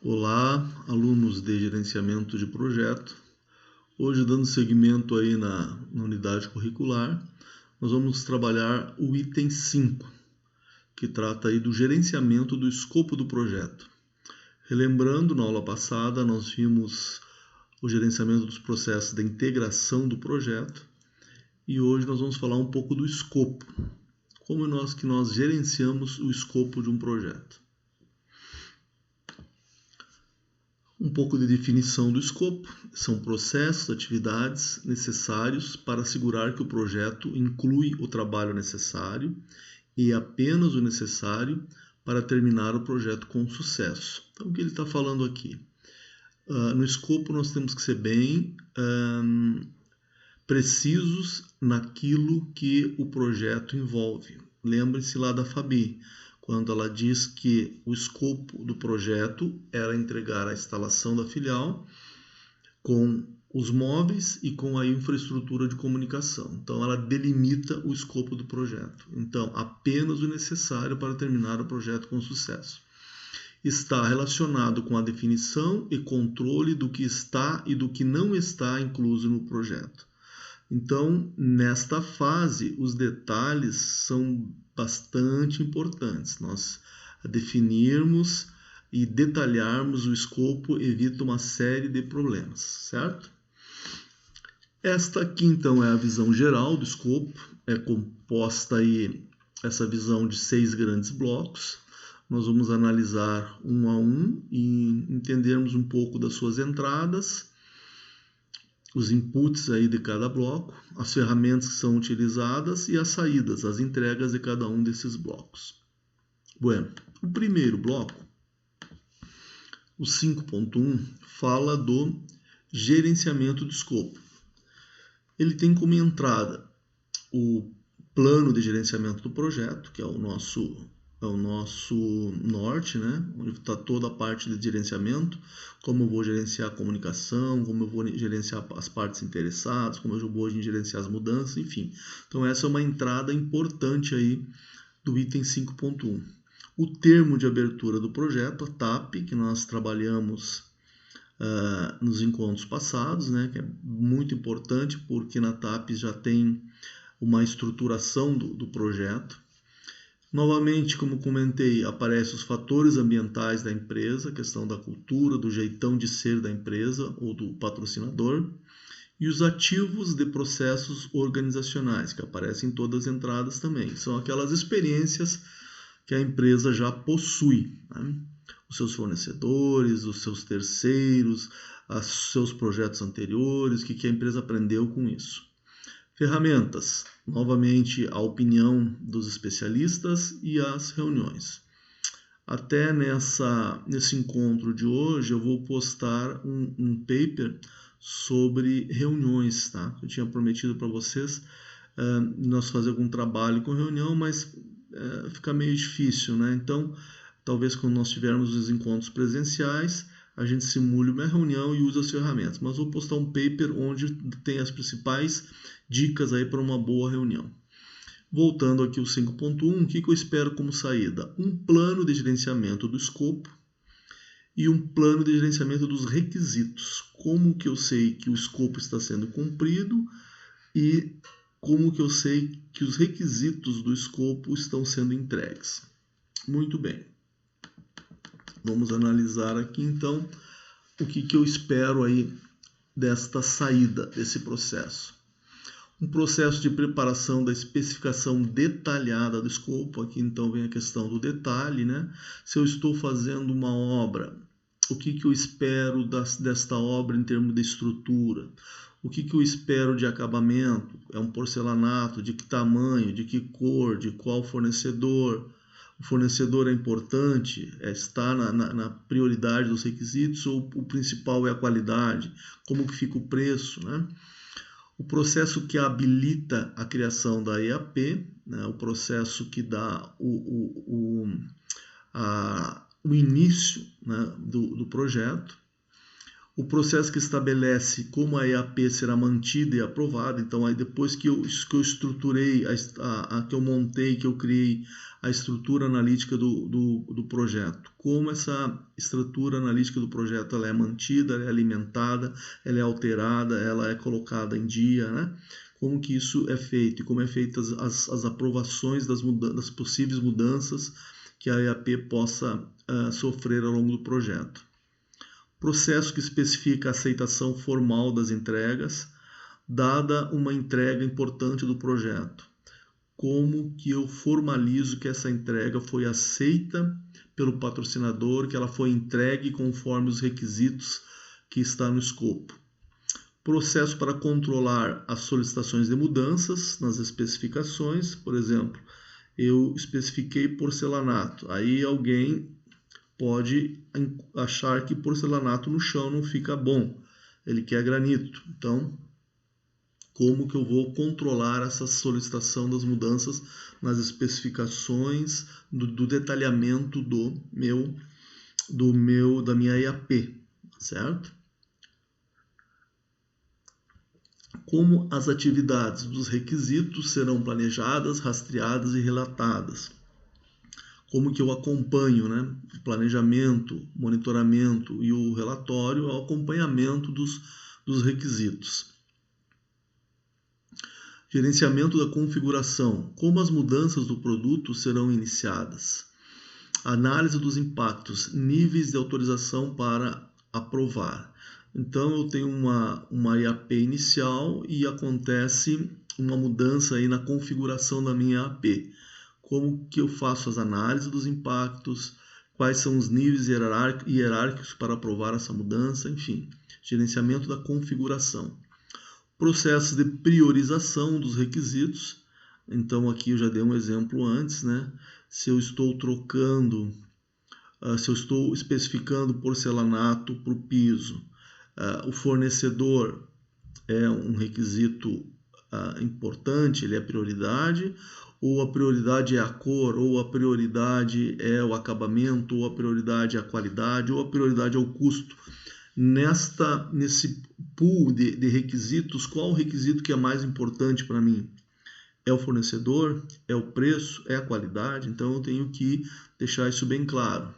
Olá, alunos de gerenciamento de projeto. Hoje, dando seguimento aí na unidade curricular, nós vamos trabalhar o item 5, que trata aí do gerenciamento do escopo do projeto. Relembrando, na aula passada, nós vimos o gerenciamento dos processos de integração do projeto e hoje nós vamos falar um pouco do escopo. Como nós gerenciamos o escopo de um projeto. Um pouco de definição do escopo. São processos, atividades necessários para assegurar que o projeto inclui o trabalho necessário e apenas o necessário para terminar o projeto com sucesso. Então, o que ele está falando aqui? No escopo, nós temos que ser bem precisos naquilo que o projeto envolve. Lembre-se lá da Fabi, quando ela diz que o escopo do projeto era entregar a instalação da filial com os móveis e com a infraestrutura de comunicação. Então, ela delimita o escopo do projeto. Então, apenas o necessário para terminar o projeto com sucesso. Está relacionado com a definição e controle do que está e do que não está incluso no projeto. Então, nesta fase, os detalhes são bastante importantes. Nós definirmos e detalharmos o escopo evita uma série de problemas, certo? Esta aqui, então, é a visão geral do escopo. É composta aí, essa visão, de 6 grandes blocos. Nós vamos analisar um a um e entendermos um pouco das suas entradas, os inputs aí de cada bloco, as ferramentas que são utilizadas e as saídas, as entregas de cada um desses blocos. Bueno, o primeiro bloco, o 5.1, fala do gerenciamento do escopo. Ele tem como entrada o plano de gerenciamento do projeto, que é o nosso norte, né? Onde está toda a parte de gerenciamento, como eu vou gerenciar a comunicação, como eu vou gerenciar as partes interessadas, como eu vou gerenciar as mudanças, enfim. Então essa é uma entrada importante aí do item 5.1. O termo de abertura do projeto, a TAP, que nós trabalhamos nos encontros passados, né? Que é muito importante porque na TAP já tem uma estruturação do projeto. Novamente, como comentei, aparecem os fatores ambientais da empresa, a questão da cultura, do jeitão de ser da empresa ou do patrocinador, e os ativos de processos organizacionais, que aparecem em todas as entradas também. São aquelas experiências que a empresa já possui, né? Os seus fornecedores, os seus terceiros, os seus projetos anteriores, o que a empresa aprendeu com isso. Ferramentas, novamente a opinião dos especialistas e as reuniões. Até nesse encontro de hoje eu vou postar um paper sobre reuniões, tá? Eu tinha prometido para vocês nós fazer algum trabalho com reunião, mas fica meio difícil, né? Então, talvez quando nós tivermos os encontros presenciais, a gente simule uma reunião e usa as ferramentas. Mas vou postar um paper onde tem as principais dicas aí para uma boa reunião. Voltando aqui ao 5.1, o que eu espero como saída? Um plano de gerenciamento do escopo e um plano de gerenciamento dos requisitos. Como que eu sei que o escopo está sendo cumprido e como que eu sei que os requisitos do escopo estão sendo entregues. Muito bem. Vamos analisar aqui, então, o que eu espero aí desta saída, desse processo. Um processo de preparação da especificação detalhada do escopo. Aqui, então, vem a questão do detalhe, né? Se eu estou fazendo uma obra, o que eu espero desta obra em termos de estrutura? O que eu espero de acabamento? É um porcelanato? De que tamanho? De que cor? De qual fornecedor? O fornecedor é importante? Está na prioridade dos requisitos ou o principal é a qualidade? Como que fica o preço, né? O processo que habilita a criação da EAP, né? O processo que dá o início, né? do projeto. O processo que estabelece como a EAP será mantida e aprovada. Então, aí depois que eu estruturei, que eu montei, que eu criei a estrutura analítica do projeto, como essa estrutura analítica do projeto ela é mantida, ela é alimentada, ela é alterada, ela é colocada em dia, né? Como que isso é feito e como é feitas as aprovações das possíveis mudanças que a EAP possa sofrer ao longo do projeto. Processo que especifica a aceitação formal das entregas, dada uma entrega importante do projeto. Como que eu formalizo que essa entrega foi aceita pelo patrocinador, que ela foi entregue conforme os requisitos que está no escopo. Processo para controlar as solicitações de mudanças nas especificações, por exemplo, eu especifiquei porcelanato, aí alguém pode achar que porcelanato no chão não fica bom, ele quer granito. Então, como que eu vou controlar essa solicitação das mudanças nas especificações do detalhamento da minha EAP, certo? Como as atividades dos requisitos serão planejadas, rastreadas e relatadas. Como que eu acompanho, né? O planejamento, monitoramento e o relatório é o acompanhamento dos requisitos. Gerenciamento da configuração. Como as mudanças do produto serão iniciadas. Análise dos impactos, níveis de autorização para aprovar. Então eu tenho uma IAP inicial e acontece uma mudança aí na configuração da minha IAP. Como que eu faço as análises dos impactos, quais são os níveis hierárquicos para aprovar essa mudança, enfim, gerenciamento da configuração. Processos de priorização dos requisitos. Então aqui eu já dei um exemplo antes, né? Se eu estou se eu estou especificando porcelanato para o piso, o fornecedor é um requisito importante, ele é prioridade, ou a prioridade é a cor, ou a prioridade é o acabamento, ou a prioridade é a qualidade, ou a prioridade é o custo. Nesse pool de requisitos, qual o requisito que é mais importante para mim? É o fornecedor? É o preço? É a qualidade? Então eu tenho que deixar isso bem claro.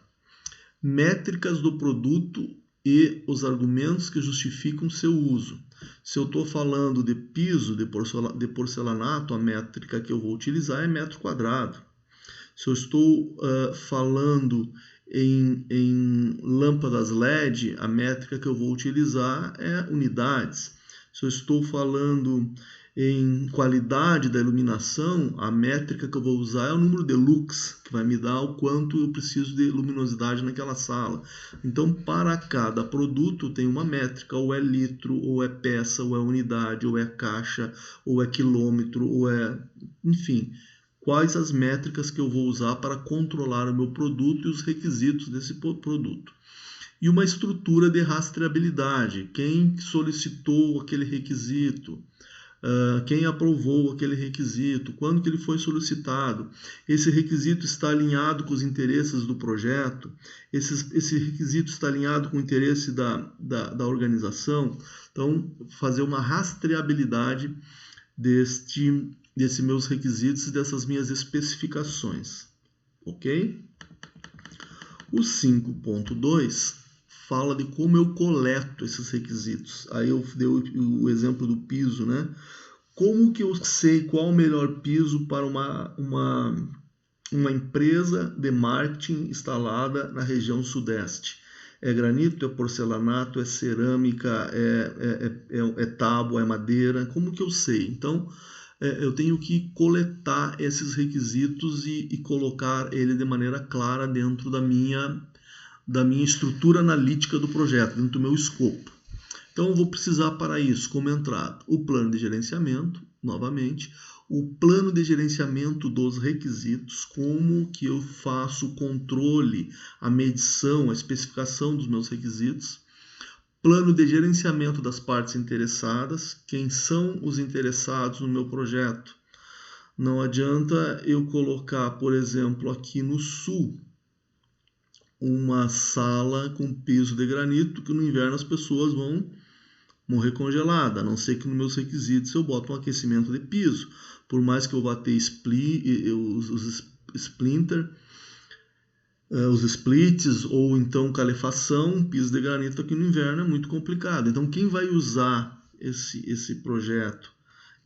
Métricas do produto e os argumentos que justificam seu uso. Se eu estou falando de piso de porcelanato, a métrica que eu vou utilizar é metro quadrado. Se eu estou falando em lâmpadas LED, a métrica que eu vou utilizar é unidades. Se eu estou falando em qualidade da iluminação, a métrica que eu vou usar é o número de lux, que vai me dar o quanto eu preciso de luminosidade naquela sala. Então, para cada produto tem uma métrica, ou é litro, ou é peça, ou é unidade, ou é caixa, ou é quilômetro, ou é... enfim, quais as métricas que eu vou usar para controlar o meu produto e os requisitos desse produto. E uma estrutura de rastreabilidade, quem solicitou aquele requisito, quem aprovou aquele requisito, quando que ele foi solicitado, esse requisito está alinhado com os interesses do projeto, esse requisito está alinhado com o interesse da organização. Então, fazer uma rastreabilidade desses meus requisitos e dessas minhas especificações, ok? O 5.2 fala de como eu coleto esses requisitos. Aí eu dei o exemplo do piso, né? Como que eu sei qual o melhor piso para uma empresa de marketing instalada na região sudeste? É granito, é porcelanato, é cerâmica, é tábua, é madeira? Como que eu sei? Então, eu tenho que coletar esses requisitos e colocar ele de maneira clara dentro da minha estrutura analítica do projeto, dentro do meu escopo. Então eu vou precisar para isso, como entrada, o plano de gerenciamento, novamente, o plano de gerenciamento dos requisitos, como que eu faço o controle, a medição, a especificação dos meus requisitos, plano de gerenciamento das partes interessadas, quem são os interessados no meu projeto. Não adianta eu colocar, por exemplo, aqui no sul, uma sala com piso de granito que no inverno as pessoas vão morrer congelada, a não ser que nos meus requisitos eu boto um aquecimento de piso. Por mais que eu vá ter os splinter, os splits ou então calefação, piso de granito aqui no inverno é muito complicado. Então quem vai usar esse projeto,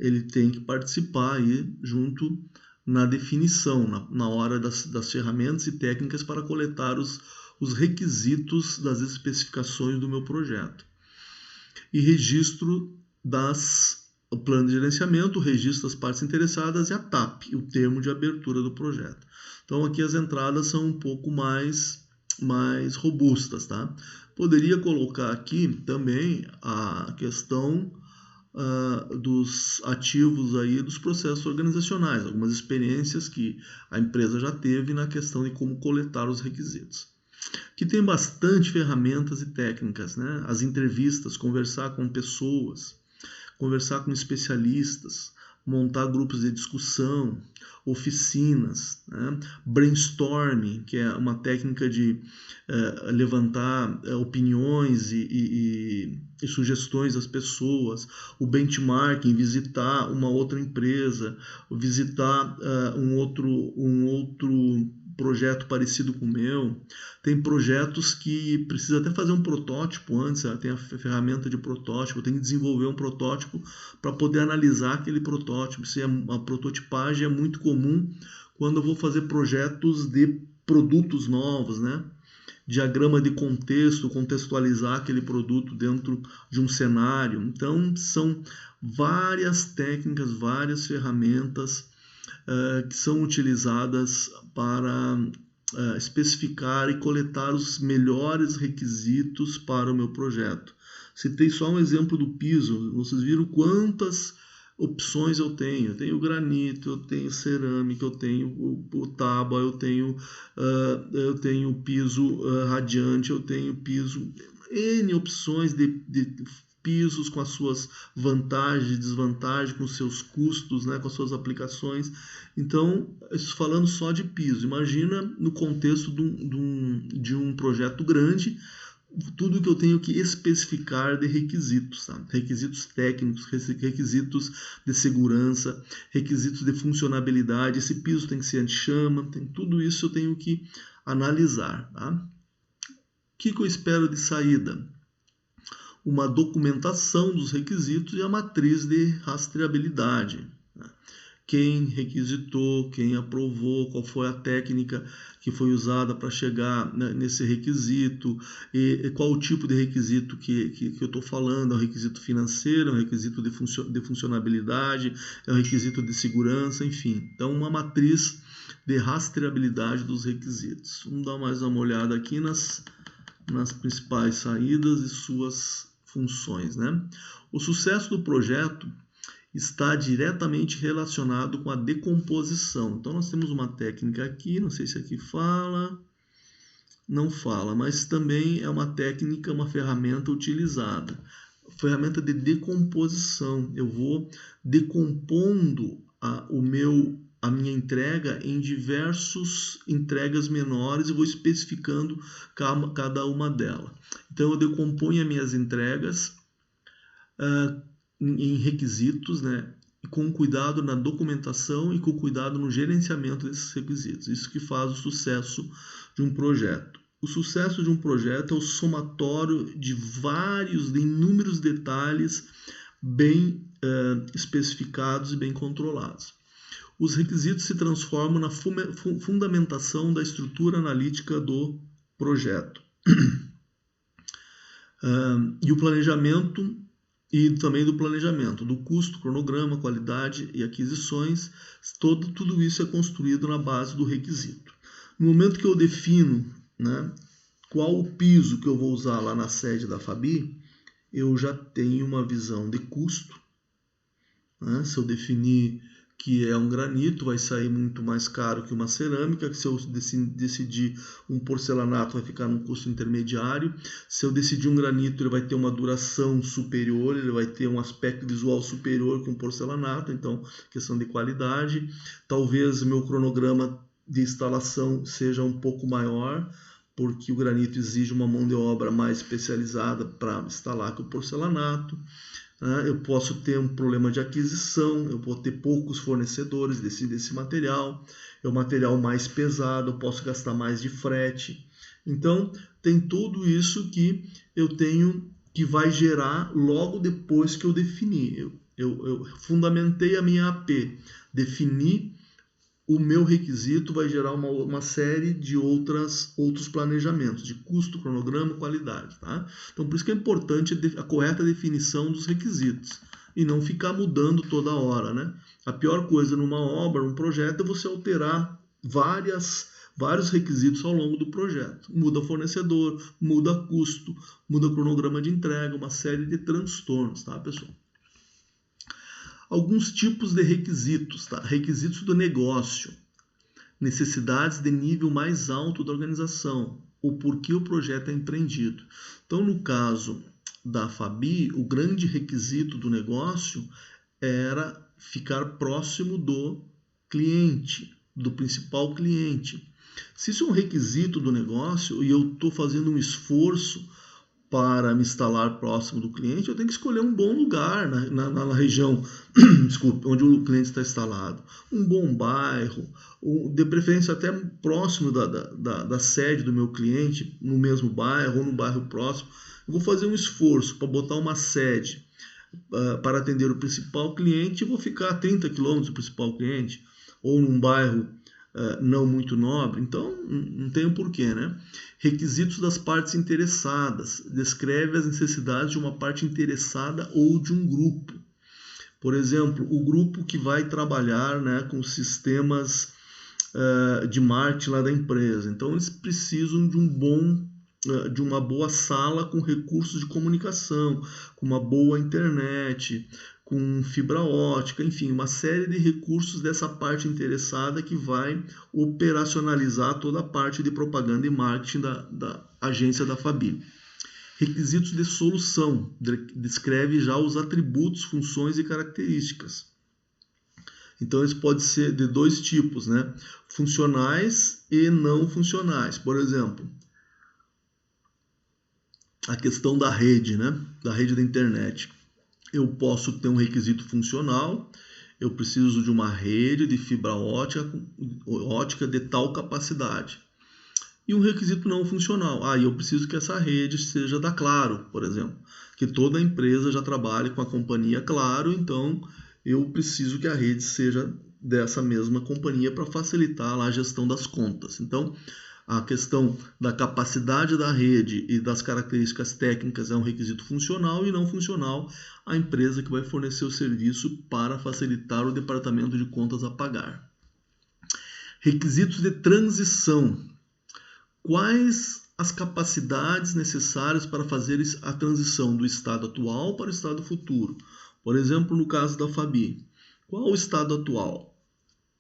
ele tem que participar aí junto na definição, na hora das ferramentas e técnicas para coletar os requisitos das especificações do meu projeto. E registro o plano de gerenciamento, o registro das partes interessadas e a TAP, o termo de abertura do projeto. Então aqui as entradas são um pouco mais robustas, tá? Poderia colocar aqui também a questão dos ativos aí dos processos organizacionais, algumas experiências que a empresa já teve na questão de como coletar os requisitos. Que tem bastante ferramentas e técnicas, né? As entrevistas, conversar com pessoas, conversar com especialistas, montar grupos de discussão, oficinas, né? Brainstorming, que é uma técnica de levantar opiniões e sugestões das pessoas, o benchmarking, visitar uma outra empresa, visitar um outro projeto parecido com o meu. Tem projetos que precisa até fazer um protótipo antes, tem a ferramenta de protótipo, tem que desenvolver um protótipo para poder analisar aquele protótipo. A prototipagem é muito comum quando eu vou fazer projetos de produtos novos, né? Diagrama de contexto, contextualizar aquele produto dentro de um cenário. Então, são várias técnicas, várias ferramentas que são utilizadas para especificar e coletar os melhores requisitos para o meu projeto. Citei só um exemplo do piso, vocês viram quantas opções eu tenho. Eu tenho granito, eu tenho cerâmica, eu tenho o tábua, eu tenho piso radiante, eu tenho piso... N opções de pisos com as suas vantagens e desvantagens, com os seus custos, né, com as suas aplicações. Então, isso falando só de piso. Imagina no contexto de um projeto grande, tudo que eu tenho que especificar de requisitos, tá? Requisitos técnicos, requisitos de segurança, requisitos de funcionabilidade, esse piso tem que ser anti-chama, tudo isso eu tenho que analisar, tá? O que eu espero de saída? Uma documentação dos requisitos e a matriz de rastreabilidade. Quem requisitou, quem aprovou, qual foi a técnica que foi usada para chegar nesse requisito, e qual o tipo de requisito que eu estou falando, é um requisito financeiro, é um requisito de funcionabilidade, é um requisito de segurança, enfim. Então, uma matriz de rastreabilidade dos requisitos. Vamos dar mais uma olhada aqui nas principais saídas e suas funções, né? O sucesso do projeto está diretamente relacionado com a decomposição. Então, nós temos uma técnica aqui, não sei se aqui fala, não fala, mas também é uma técnica, uma ferramenta utilizada. Ferramenta de decomposição. Eu vou decompondo a minha entrega em diversas entregas menores e vou especificando cada uma delas. Então, eu decomponho as minhas entregas em requisitos, né? Com cuidado na documentação e com cuidado no gerenciamento desses requisitos. Isso que faz o sucesso de um projeto. O sucesso de um projeto é o somatório de inúmeros detalhes bem especificados e bem controlados. Os requisitos se transformam na fundamentação da estrutura analítica do projeto. E o planejamento, e também do planejamento, do custo, cronograma, qualidade e aquisições, tudo isso é construído na base do requisito. No momento que eu defino, né, qual o piso que eu vou usar lá na sede da Fabi, eu já tenho uma visão de custo, né? Se eu definir que é um granito, vai sair muito mais caro que uma cerâmica, que se eu decidir um porcelanato, vai ficar num custo intermediário. Se eu decidir um granito, ele vai ter uma duração superior, ele vai ter um aspecto visual superior que um porcelanato, então, questão de qualidade. Talvez meu cronograma de instalação seja um pouco maior, porque o granito exige uma mão de obra mais especializada para instalar que o porcelanato. Eu posso ter um problema de aquisição, eu vou ter poucos fornecedores desse material, é um material mais pesado, eu posso gastar mais de frete. Então, tem tudo isso que eu tenho que vai gerar logo depois que eu defini. Eu fundamentei a minha AP, defini o meu requisito, vai gerar uma série de outros planejamentos, de custo, cronograma, qualidade. Tá? Então, por isso que é importante a correta definição dos requisitos e não ficar mudando toda hora. Né? A pior coisa numa obra, num projeto, é você alterar vários requisitos ao longo do projeto. Muda fornecedor, muda custo, muda cronograma de entrega, uma série de transtornos, tá, pessoal? Alguns tipos de requisitos, tá? Requisitos do negócio, necessidades de nível mais alto da organização, o porquê o projeto é empreendido. Então, no caso da Fabi, o grande requisito do negócio era ficar próximo do cliente, do principal cliente. Se isso é um requisito do negócio e eu estou fazendo um esforço para me instalar próximo do cliente, eu tenho que escolher um bom lugar na região desculpe, onde o cliente está instalado. Um bom bairro, de preferência até próximo da sede do meu cliente, no mesmo bairro ou no bairro próximo. Eu vou fazer um esforço para botar uma sede para atender o principal cliente e vou ficar a 30 quilômetros do principal cliente, ou num bairro não muito nobre, então não tem um porquê, né? Requisitos das partes interessadas. Descreve as necessidades de uma parte interessada ou de um grupo. Por exemplo, o grupo que vai trabalhar, né, com sistemas de marketing lá da empresa. Então, eles precisam de uma boa sala com recursos de comunicação, com uma boa internet, com fibra ótica, enfim, uma série de recursos dessa parte interessada que vai operacionalizar toda a parte de propaganda e marketing da agência da Fabi. Requisitos de solução, descreve já os atributos, funções e características. Então, isso pode ser de dois tipos, né? Funcionais e não funcionais. Por exemplo, a questão da rede, né? Da rede da internet. Eu posso ter um requisito funcional, eu preciso de uma rede de fibra ótica de tal capacidade. E um requisito não funcional. Eu preciso que essa rede seja da Claro, por exemplo. Que toda empresa já trabalhe com a companhia Claro, então eu preciso que a rede seja dessa mesma companhia para facilitar lá a gestão das contas. Então, a questão da capacidade da rede e das características técnicas é um requisito funcional e não funcional a empresa que vai fornecer o serviço para facilitar o departamento de contas a pagar. Requisitos de transição. Quais as capacidades necessárias para fazer a transição do estado atual para o estado futuro? Por exemplo, no caso da Fabi. Qual o estado atual?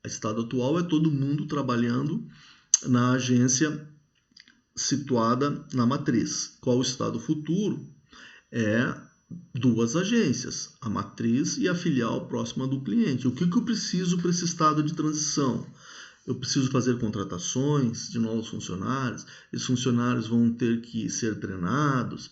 O estado atual é todo mundo trabalhando na agência situada na matriz. Qual o estado futuro? É duas agências, a matriz e a filial próxima do cliente. O que eu preciso para esse estado de transição? Eu preciso fazer contratações de novos funcionários, esses funcionários vão ter que ser treinados.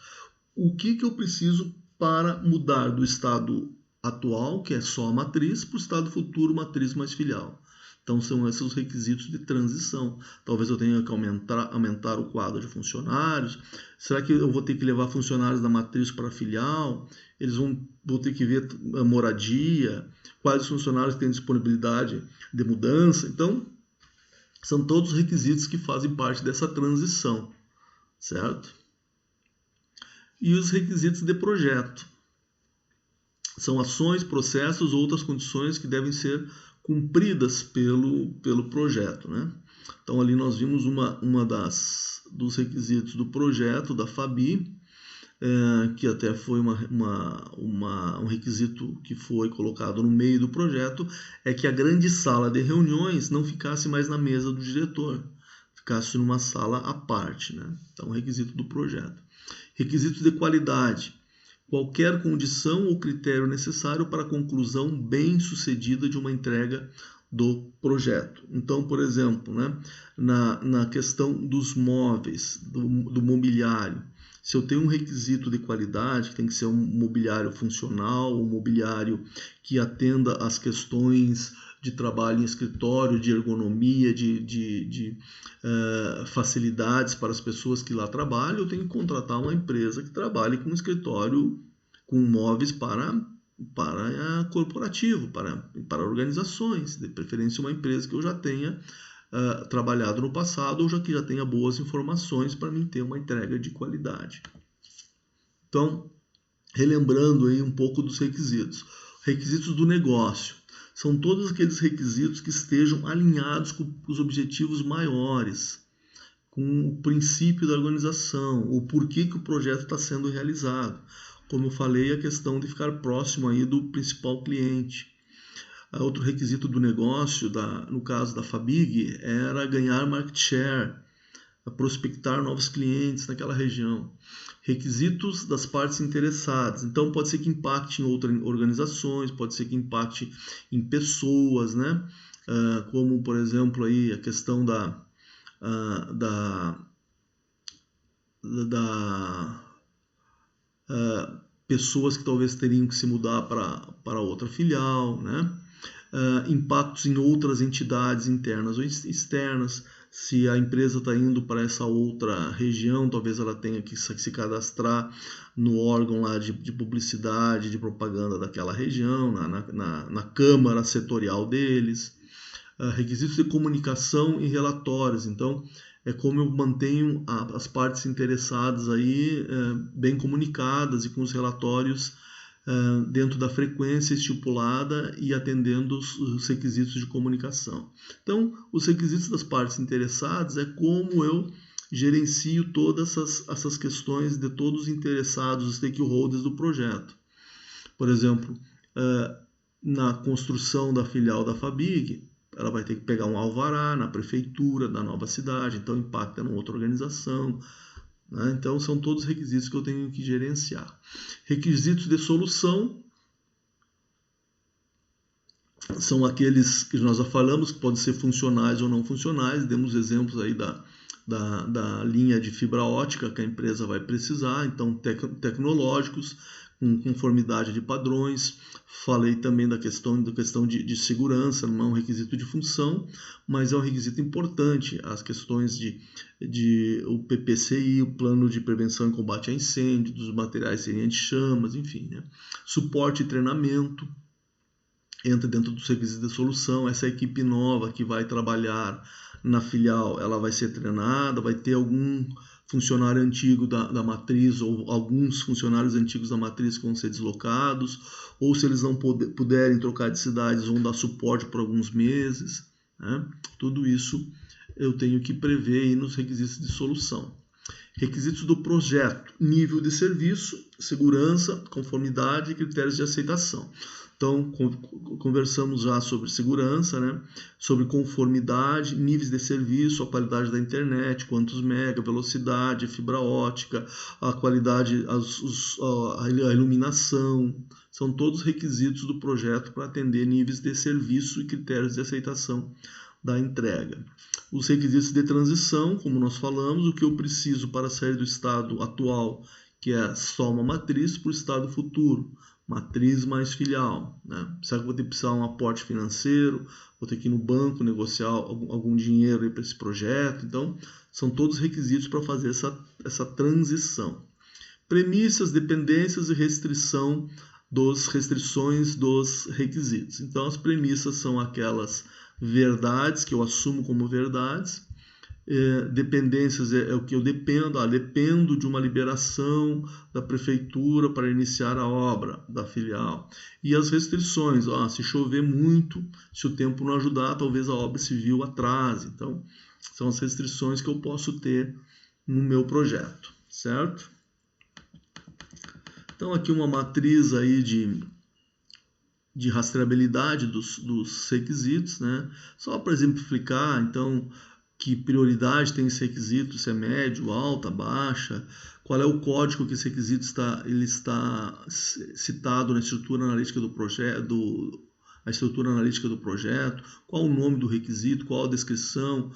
O que eu preciso para mudar do estado atual, que é só a matriz, para o estado futuro, matriz mais filial? Então, são esses os requisitos de transição. Talvez eu tenha que aumentar o quadro de funcionários. Será que eu vou ter que levar funcionários da matriz para a filial? Eles vão ter que ver a moradia, quais os funcionários têm disponibilidade de mudança. Então, são todos os requisitos que fazem parte dessa transição, certo? E os requisitos de projeto. São ações, processos ou outras condições que devem ser cumpridas pelo projeto, né? Então ali nós vimos dos requisitos do projeto da Fabi, que até foi um requisito que foi colocado no meio do projeto, é que a grande sala de reuniões não ficasse mais na mesa do diretor, ficasse numa sala à parte, né? Então, requisito do projeto. Requisitos de qualidade. Qualquer condição ou critério necessário para a conclusão bem-sucedida de uma entrega do projeto. Então, por exemplo, né, na questão dos móveis, do mobiliário, se eu tenho um requisito de qualidade, que tem que ser um mobiliário funcional, um mobiliário que atenda às questões de trabalho em escritório, de ergonomia, de facilidades para as pessoas que lá trabalham, eu tenho que contratar uma empresa que trabalhe com um escritório, com móveis para corporativo, para organizações, de preferência uma empresa que eu já tenha trabalhado no passado ou que já tenha boas informações para mim ter uma entrega de qualidade. Então, relembrando aí um pouco dos requisitos. Requisitos do negócio. São todos aqueles requisitos que estejam alinhados com os objetivos maiores, com o princípio da organização, o porquê que o projeto está sendo realizado. Como eu falei, a questão de ficar próximo aí do principal cliente. Outro requisito do negócio, no caso da Fabig, era ganhar market share, prospectar novos clientes naquela região. Requisitos das partes interessadas. Então, pode ser que impacte em outras organizações, pode ser que impacte em pessoas, né? Como, por exemplo, aí a questão pessoas que talvez teriam que se mudar para outra filial, né? Impactos em outras entidades internas ou externas. Se a empresa está indo para essa outra região, talvez ela tenha que se cadastrar no órgão lá de publicidade, de propaganda daquela região, na câmara setorial deles. Requisitos de comunicação e relatórios. Então, é como eu mantenho as partes interessadas aí bem comunicadas e com os relatórios dentro da frequência estipulada e atendendo os requisitos de comunicação. Então, os requisitos das partes interessadas é como eu gerencio todas essas questões de todos os interessados, os stakeholders do projeto. Por exemplo, na construção da filial da Fabig, ela vai ter que pegar um alvará na prefeitura da nova cidade, então impacta em outra organização. Então, são todos requisitos que eu tenho que gerenciar. Requisitos de solução são aqueles que nós já falamos, que podem ser funcionais ou não funcionais. Demos exemplos aí da linha de fibra ótica que a empresa vai precisar, então tecnológicos, com conformidade de padrões. Falei também da questão de segurança, não é um requisito de função, mas é um requisito importante. As questões o PPCI, o Plano de Prevenção e Combate a Incêndio, dos materiais serem anti-chamas, enfim, né? Suporte e treinamento entra dentro dos requisitos de solução. Essa equipe nova que vai trabalhar na filial, ela vai ser treinada, vai ter algum funcionário antigo da matriz ou alguns funcionários antigos da matriz que vão ser deslocados, ou se eles não puderem trocar de cidades, vão dar suporte por alguns meses, né? Tudo isso eu tenho que prever aí nos requisitos de solução. Requisitos do projeto: nível de serviço, segurança, conformidade e critérios de aceitação. Então, conversamos já sobre segurança, né? Sobre conformidade, níveis de serviço, a qualidade da internet, quantos mega, velocidade, fibra ótica, a qualidade, a iluminação. São todos requisitos do projeto para atender níveis de serviço e critérios de aceitação da entrega. Os requisitos de transição, como nós falamos, o que eu preciso para sair do estado atual, que é só uma matriz, para o estado futuro, matriz mais filial, né? Será que eu vou ter que precisar de um aporte financeiro? Vou ter que ir no banco negociar algum dinheiro para esse projeto? Então, são todos requisitos para fazer essa transição. Premissas, dependências e restrições dos requisitos. Então, as premissas são aquelas verdades que eu assumo como verdades. Dependências é o que eu dependo. Dependo de uma liberação da prefeitura para iniciar a obra da filial. E as restrições: se chover muito, se o tempo não ajudar, talvez a obra civil atrase. Então, são as restrições que eu posso ter no meu projeto, certo? Então, aqui uma matriz aí de rastreabilidade dos requisitos, né? Só para exemplificar, então, que prioridade tem esse requisito, se é médio, alta, baixa, qual é o código que esse requisito está citado na estrutura analítica do projeto, a estrutura analítica do projeto, qual o nome do requisito, qual a descrição,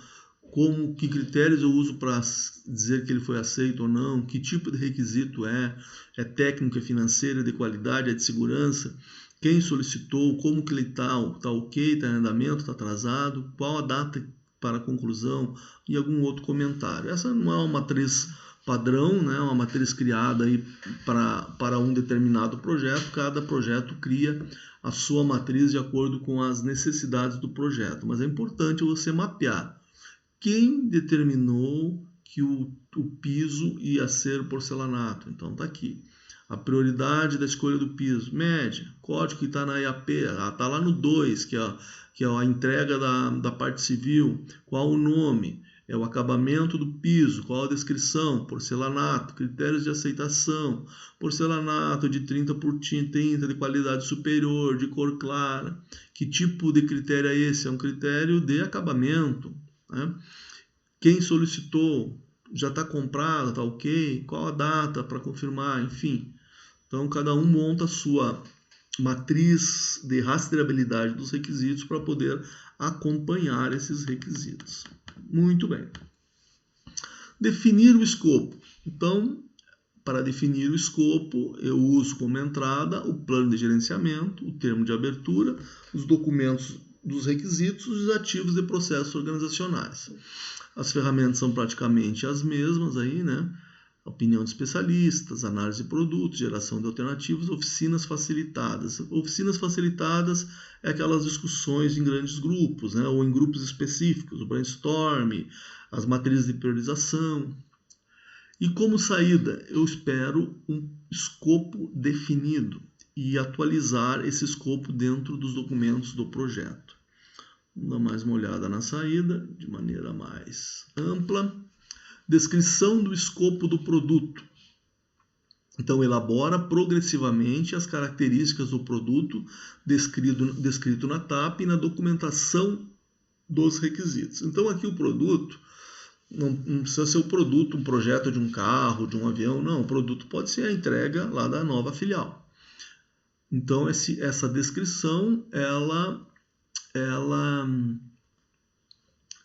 que critérios eu uso para dizer que ele foi aceito ou não, que tipo de requisito é técnico, é financeiro, é de qualidade, é de segurança, quem solicitou, como que ele está ok, está em andamento, está atrasado, qual a data para a conclusão e algum outro comentário. Essa não é uma matriz padrão, né? Uma matriz criada aí para um determinado projeto, cada projeto cria a sua matriz de acordo com as necessidades do projeto, mas é importante você mapear quem determinou que o piso ia ser porcelanato. Então está aqui. A prioridade da escolha do piso, média, código que está na IAP, está lá no 2, que é a entrega da parte civil, qual o nome, é o acabamento do piso, qual a descrição, porcelanato, critérios de aceitação, porcelanato de 30 por 30, de qualidade superior, de cor clara, que tipo de critério é esse? É um critério de acabamento, né? Quem solicitou, já está comprado, está ok, qual a data para confirmar, enfim. Então, cada um monta a sua matriz de rastreabilidade dos requisitos para poder acompanhar esses requisitos. Muito bem. Definir o escopo. Então, para definir o escopo, eu uso como entrada o plano de gerenciamento, o termo de abertura, os documentos dos requisitos e os ativos de processos organizacionais. As ferramentas são praticamente as mesmas aí, né? Opinião de especialistas, análise de produtos, geração de alternativas, oficinas facilitadas. Oficinas facilitadas é aquelas discussões em grandes grupos, né? Ou em grupos específicos, o brainstorm, as matrizes de priorização. E como saída, eu espero um escopo definido e atualizar esse escopo dentro dos documentos do projeto. Vamos dar mais uma olhada na saída, de maneira mais ampla. Descrição do escopo do produto. Então, elabora progressivamente as características do produto descrito na TAP e na documentação dos requisitos. Então, aqui o produto não precisa ser o produto, um projeto de um carro, de um avião, não. O produto pode ser a entrega lá da nova filial. Então, essa descrição, ela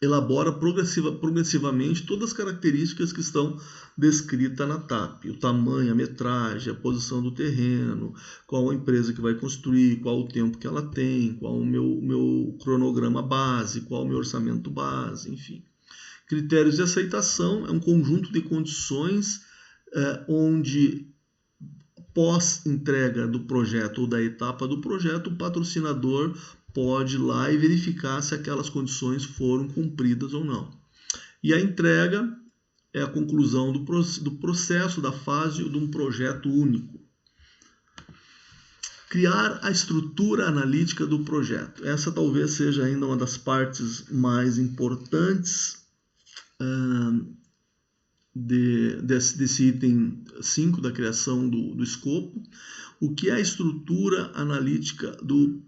elabora progressivamente todas as características que estão descritas na TAP. O tamanho, a metragem, a posição do terreno, qual a empresa que vai construir, qual o tempo que ela tem, qual o meu cronograma base, qual o meu orçamento base, enfim. Critérios de aceitação é um conjunto de condições onde, pós-entrega do projeto ou da etapa do projeto, o patrocinador pode ir lá e verificar se aquelas condições foram cumpridas ou não. E a entrega é a conclusão do processo, da fase de um projeto único. Criar a estrutura analítica do projeto. Essa talvez seja ainda uma das partes mais importantes desse item 5 da criação do escopo. O que é a estrutura analítica do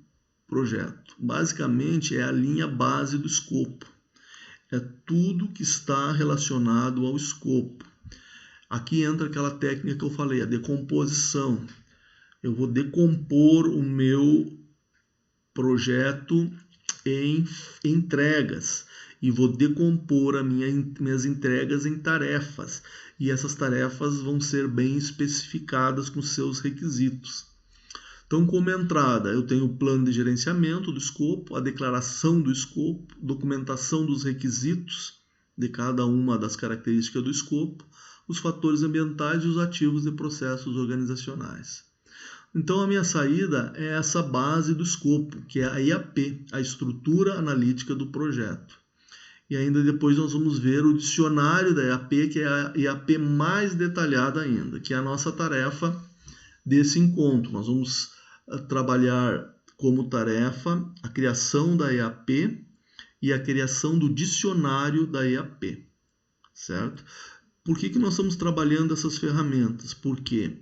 projeto? Basicamente é a linha base do escopo. É tudo que está relacionado ao escopo. Aqui entra aquela técnica que eu falei, a decomposição. Eu vou decompor o meu projeto em entregas e vou decompor minhas entregas em tarefas. E essas tarefas vão ser bem especificadas com seus requisitos. Então, como entrada, eu tenho o plano de gerenciamento do escopo, a declaração do escopo, documentação dos requisitos de cada uma das características do escopo, os fatores ambientais e os ativos de processos organizacionais. Então, a minha saída é essa base do escopo, que é a IAP, a estrutura analítica do projeto. E ainda depois nós vamos ver o dicionário da IAP, que é a IAP mais detalhada ainda, que é a nossa tarefa desse encontro. Nós vamos trabalhar como tarefa a criação da IAP e a criação do dicionário da IAP, certo? Por que nós estamos trabalhando essas ferramentas? Porque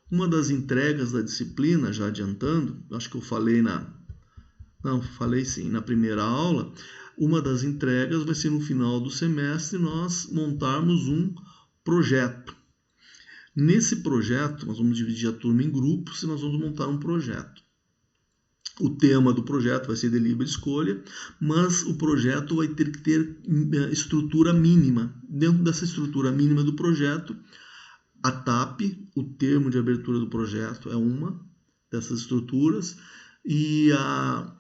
uma das entregas da disciplina, já adiantando, acho que eu falei na primeira aula, uma das entregas vai ser no final do semestre nós montarmos um projeto. Nesse projeto, nós vamos dividir a turma em grupos e nós vamos montar um projeto. O tema do projeto vai ser de livre escolha, mas o projeto vai ter que ter estrutura mínima. Dentro dessa estrutura mínima do projeto, a TAP, o termo de abertura do projeto, é uma dessas estruturas, e a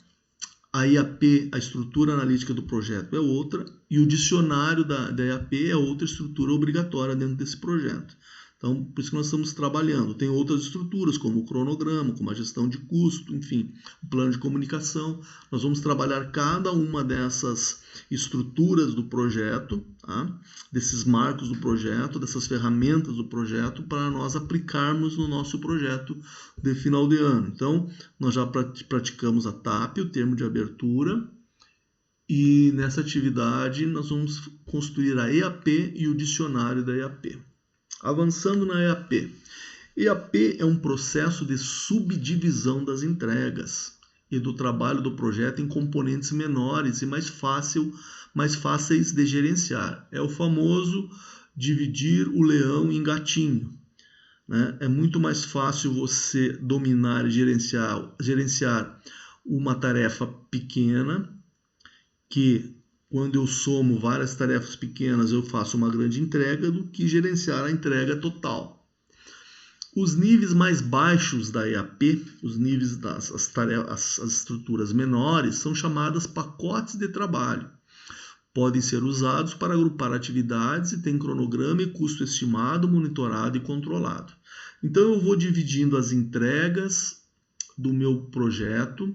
IAP, a estrutura analítica do projeto, é outra, e o dicionário da IAP é outra estrutura obrigatória dentro desse projeto. Então, por isso que nós estamos trabalhando. Tem outras estruturas, como o cronograma, como a gestão de custo, enfim, o plano de comunicação. Nós vamos trabalhar cada uma dessas estruturas do projeto, tá? Desses marcos do projeto, dessas ferramentas do projeto, para nós aplicarmos no nosso projeto de final de ano. Então, nós já praticamos a TAP, o termo de abertura, e nessa atividade nós vamos construir a EAP e o dicionário da EAP. Avançando na EAP. EAP é um processo de subdivisão das entregas e do trabalho do projeto em componentes menores e mais fáceis de gerenciar. É o famoso dividir o leão em gatinho. Né? É muito mais fácil você dominar e gerenciar uma tarefa pequena, que quando eu somo várias tarefas pequenas eu faço uma grande entrega, do que gerenciar a entrega total. Os níveis mais baixos da EAP, os níveis as estruturas menores, são chamadas pacotes de trabalho. Podem ser usados para agrupar atividades e tem cronograma e custo estimado, monitorado e controlado. Então eu vou dividindo as entregas do meu projeto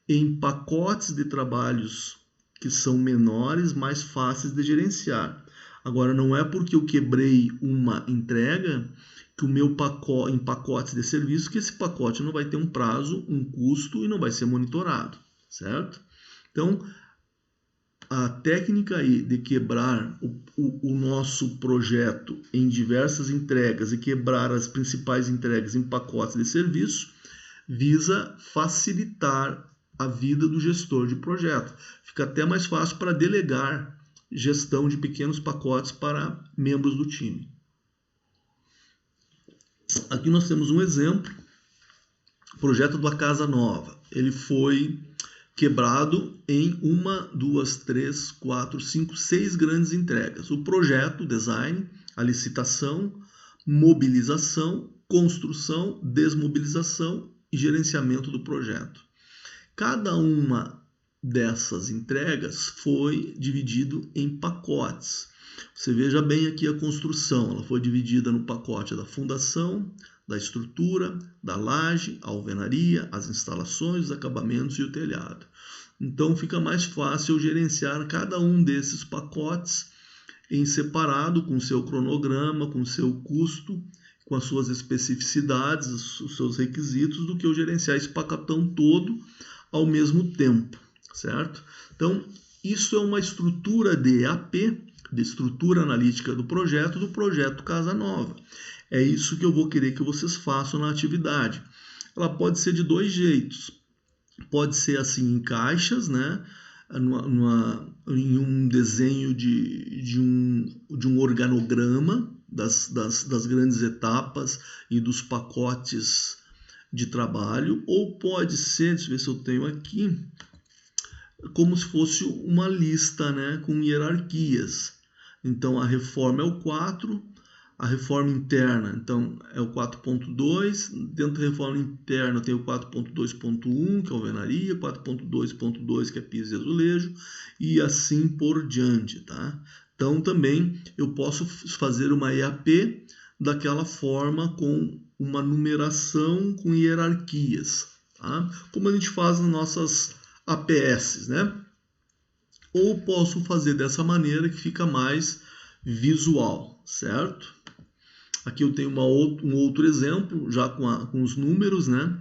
em pacotes de trabalhos que são menores, mais fáceis de gerenciar. Agora, não é porque eu quebrei uma entrega que o meu pacote, em pacotes de serviço, que esse pacote não vai ter um prazo, um custo e não vai ser monitorado, certo? Então, a técnica aí de quebrar o nosso projeto em diversas entregas e quebrar as principais entregas em pacotes de serviço visa facilitar a vida do gestor de projeto. Fica até mais fácil para delegar gestão de pequenos pacotes para membros do time. Aqui nós temos um exemplo, o projeto da Casa Nova. Ele foi quebrado em 1, 2, 3, 4, 5, 6 grandes entregas. O projeto, design, a licitação, mobilização, construção, desmobilização e gerenciamento do projeto. Cada uma dessas entregas foi dividido em pacotes. Você veja bem aqui a construção, ela foi dividida no pacote da fundação, da estrutura, da laje, a alvenaria, as instalações, os acabamentos e o telhado. Então fica mais fácil gerenciar cada um desses pacotes em separado, com seu cronograma, com seu custo, com as suas especificidades, os seus requisitos, do que eu gerenciar esse pacotão todo ao mesmo tempo, certo? Então, isso é uma estrutura de EAP, de estrutura analítica do projeto Casa Nova. É isso que eu vou querer que vocês façam na atividade. Ela pode ser de 2 jeitos. Pode ser assim em caixas, né? Em um desenho de um organograma das grandes etapas e dos pacotes de trabalho, ou pode ser, deixa eu ver se eu tenho aqui, como se fosse uma lista, né, com hierarquias. Então a reforma é o 4, a reforma interna, então é o 4.2, dentro da reforma interna tem o 4.2.1, que é alvenaria, 4.2.2, que é piso e azulejo, e assim por diante, tá? Então também eu posso fazer uma EAP daquela forma, com uma numeração com hierarquias, tá? Como a gente faz nas nossas APS, né? Ou posso fazer dessa maneira que fica mais visual, certo? Aqui eu tenho um outro exemplo, já com os números, né?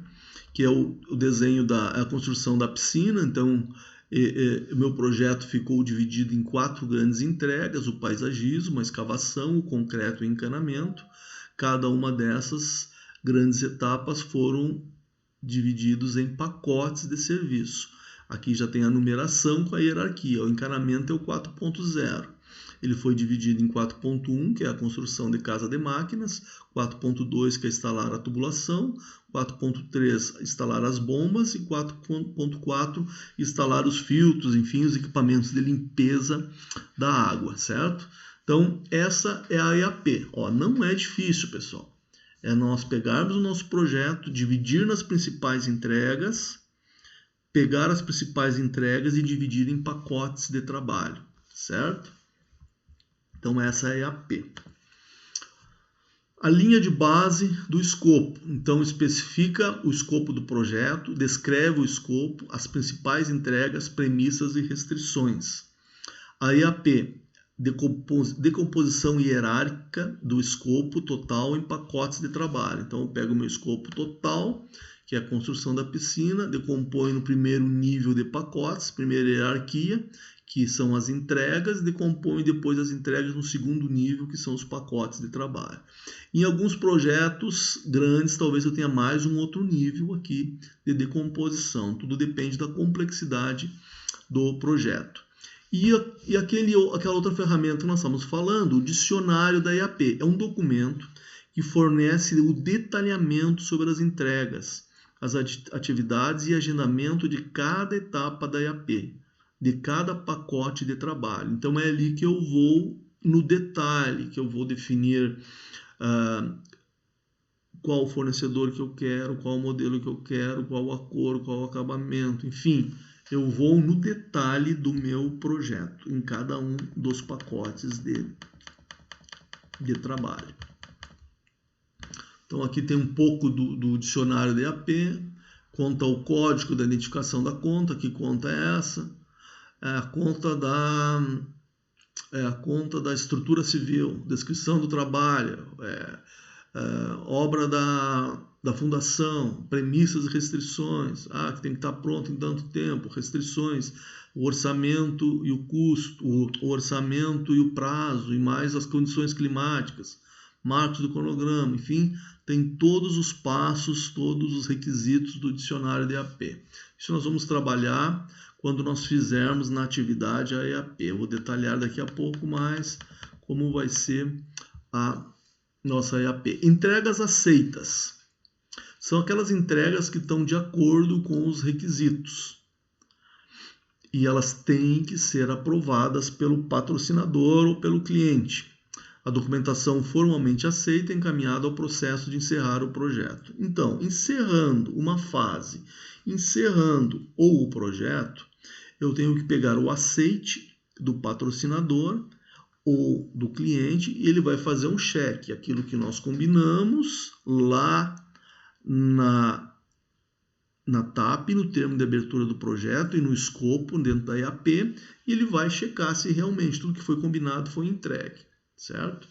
Que é o desenho a construção da piscina. Então, o meu projeto ficou dividido em 4 grandes entregas: o paisagismo, a escavação, o concreto e o encanamento. Cada uma dessas grandes etapas foram divididos em pacotes de serviço. Aqui já tem a numeração com a hierarquia. O encanamento é o 4.0. ele foi dividido em 4.1, que é a construção de casa de máquinas, 4.2, que é instalar a tubulação, 4.3, instalar as bombas, e 4.4, instalar os filtros, enfim, os equipamentos de limpeza da água, certo? Então, essa é a EAP. Ó, não é difícil, pessoal. É nós pegarmos o nosso projeto, dividir nas principais entregas, pegar as principais entregas e dividir em pacotes de trabalho, certo? Então, essa é a EAP. A linha de base do escopo. Então, especifica o escopo do projeto, descreve o escopo, as principais entregas, premissas e restrições. A EAP, decomposição hierárquica do escopo total em pacotes de trabalho. Então, eu pego o meu escopo total, que é a construção da piscina, decomponho no primeiro nível de pacotes, primeira hierarquia, que são as entregas, e decomponho depois as entregas no segundo nível, que são os pacotes de trabalho. Em alguns projetos grandes, talvez eu tenha mais um outro nível aqui de decomposição. Tudo depende da complexidade do projeto. E aquela outra ferramenta que nós estamos falando, o dicionário da EAP, é um documento que fornece o detalhamento sobre as entregas, as atividades e agendamento de cada etapa da EAP, de cada pacote de trabalho. Então é ali que eu vou no detalhe, que eu vou definir qual fornecedor que eu quero, qual modelo que eu quero, qual a cor, qual o acabamento, enfim, eu vou no detalhe do meu projeto, em cada um dos pacotes de trabalho. Então aqui tem um pouco do dicionário de EAP, conta o código da identificação da conta, que conta é essa, é a conta da estrutura civil, descrição do trabalho, obra da fundação, premissas e restrições, que tem que estar pronto em tanto tempo, restrições, o orçamento e o custo, o orçamento e o prazo, e mais as condições climáticas, marcos do cronograma, enfim, tem todos os passos, todos os requisitos do dicionário de EAP. Isso nós vamos trabalhar quando nós fizermos na atividade a EAP. Eu vou detalhar daqui a pouco mais como vai ser a nossa EAP. Entregas aceitas. São aquelas entregas que estão de acordo com os requisitos. E elas têm que ser aprovadas pelo patrocinador ou pelo cliente. A documentação formalmente aceita é encaminhada ao processo de encerrar o projeto. Então, encerrando uma fase, encerrando o projeto, eu tenho que pegar o aceite do patrocinador ou do cliente e ele vai fazer um cheque, aquilo que nós combinamos lá na TAP, no termo de abertura do projeto e no escopo dentro da EAP, e ele vai checar se realmente tudo que foi combinado foi entregue, certo?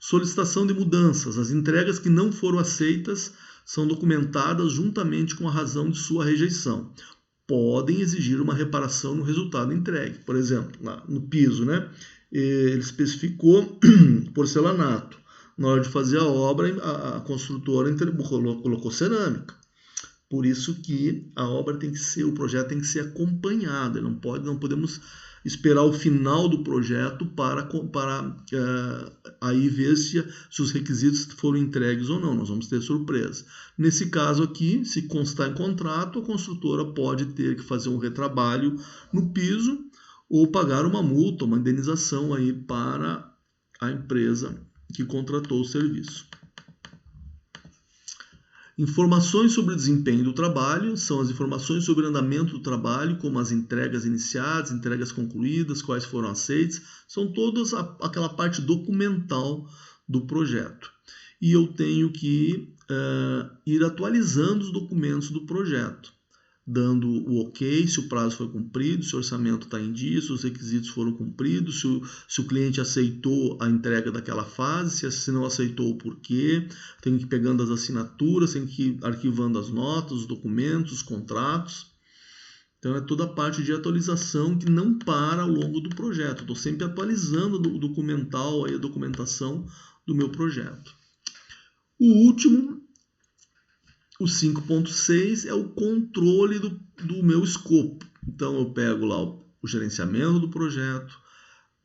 Solicitação de mudanças. As entregas que não foram aceitas são documentadas juntamente com a razão de sua rejeição. Podem exigir uma reparação no resultado entregue. Por exemplo, lá no piso, né? Ele especificou porcelanato. Na hora de fazer a obra, a construtora colocou cerâmica. Por isso que a obra tem que ser, o projeto tem que ser acompanhado. Não podemos esperar o final do projeto para aí ver se os requisitos foram entregues ou não. Nós vamos ter surpresa. Nesse caso aqui, se constar em contrato, a construtora pode ter que fazer um retrabalho no piso ou pagar uma multa, uma indenização aí para a empresa que contratou o serviço. Informações sobre o desempenho do trabalho são as informações sobre o andamento do trabalho, como as entregas iniciadas, entregas concluídas, quais foram aceitas, são todas aquela parte documental do projeto. E eu tenho que ir atualizando os documentos do projeto, dando o ok, se o prazo foi cumprido, se o orçamento está em dia, se os requisitos foram cumpridos, se o cliente aceitou a entrega daquela fase, se não aceitou o porquê, tenho que ir pegando as assinaturas, tenho que ir arquivando as notas, os documentos, os contratos. Então é toda a parte de atualização que não para ao longo do projeto. Estou sempre atualizando o documental, a documentação do meu projeto. O último, o 5.6 é o controle do meu escopo. Então eu pego lá o gerenciamento do projeto,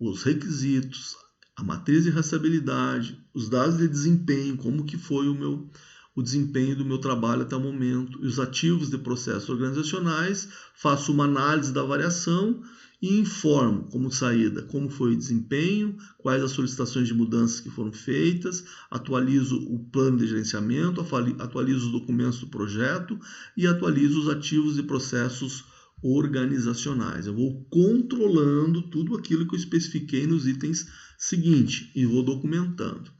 os requisitos, a matriz de rastreabilidade, os dados de desempenho, como que foi o desempenho do meu trabalho até o momento, e os ativos de processos organizacionais, faço uma análise da variação e informo como saída, como foi o desempenho, quais as solicitações de mudanças que foram feitas, atualizo o plano de gerenciamento, atualizo os documentos do projeto e atualizo os ativos e processos organizacionais. Eu vou controlando tudo aquilo que eu especifiquei nos itens seguintes e vou documentando.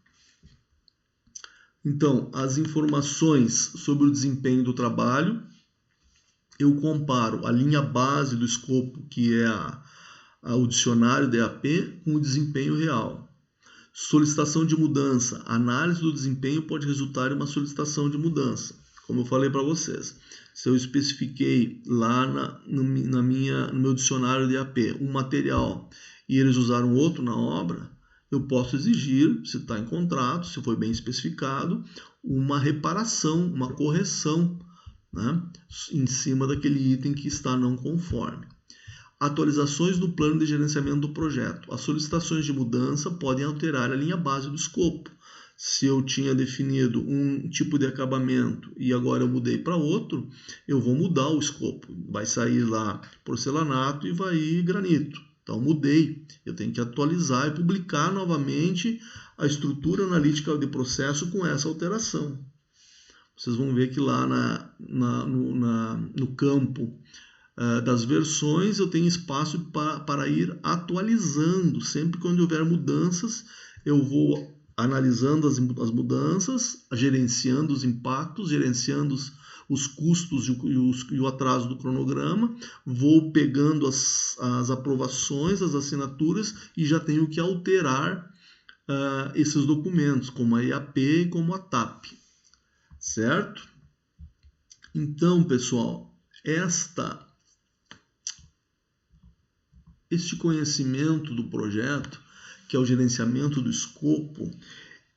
Então, as informações sobre o desempenho do trabalho, eu comparo a linha base do escopo, que é o dicionário DAP, com o desempenho real. Solicitação de mudança. A análise do desempenho pode resultar em uma solicitação de mudança. Como eu falei para vocês, se eu especifiquei lá no meu dicionário DAP um material e eles usaram outro na obra, eu posso exigir, se está em contrato, se foi bem especificado, uma reparação, uma correção, né, em cima daquele item que está não conforme. Atualizações do plano de gerenciamento do projeto. As solicitações de mudança podem alterar a linha base do escopo. Se eu tinha definido um tipo de acabamento e agora eu mudei para outro, eu vou mudar o escopo. Vai sair lá porcelanato e vai ir granito. Então mudei. Eu tenho que atualizar e publicar novamente a estrutura analítica de processo com essa alteração. Vocês vão ver que lá no campo das versões eu tenho espaço para ir atualizando. Sempre quando houver mudanças, eu vou analisando as mudanças, gerenciando os impactos, gerenciando os custos e o atraso do cronograma, vou pegando as aprovações, as assinaturas e já tenho que alterar esses documentos, como a IAP e como a TAP, certo? Então, pessoal, este conhecimento do projeto, que é o gerenciamento do escopo,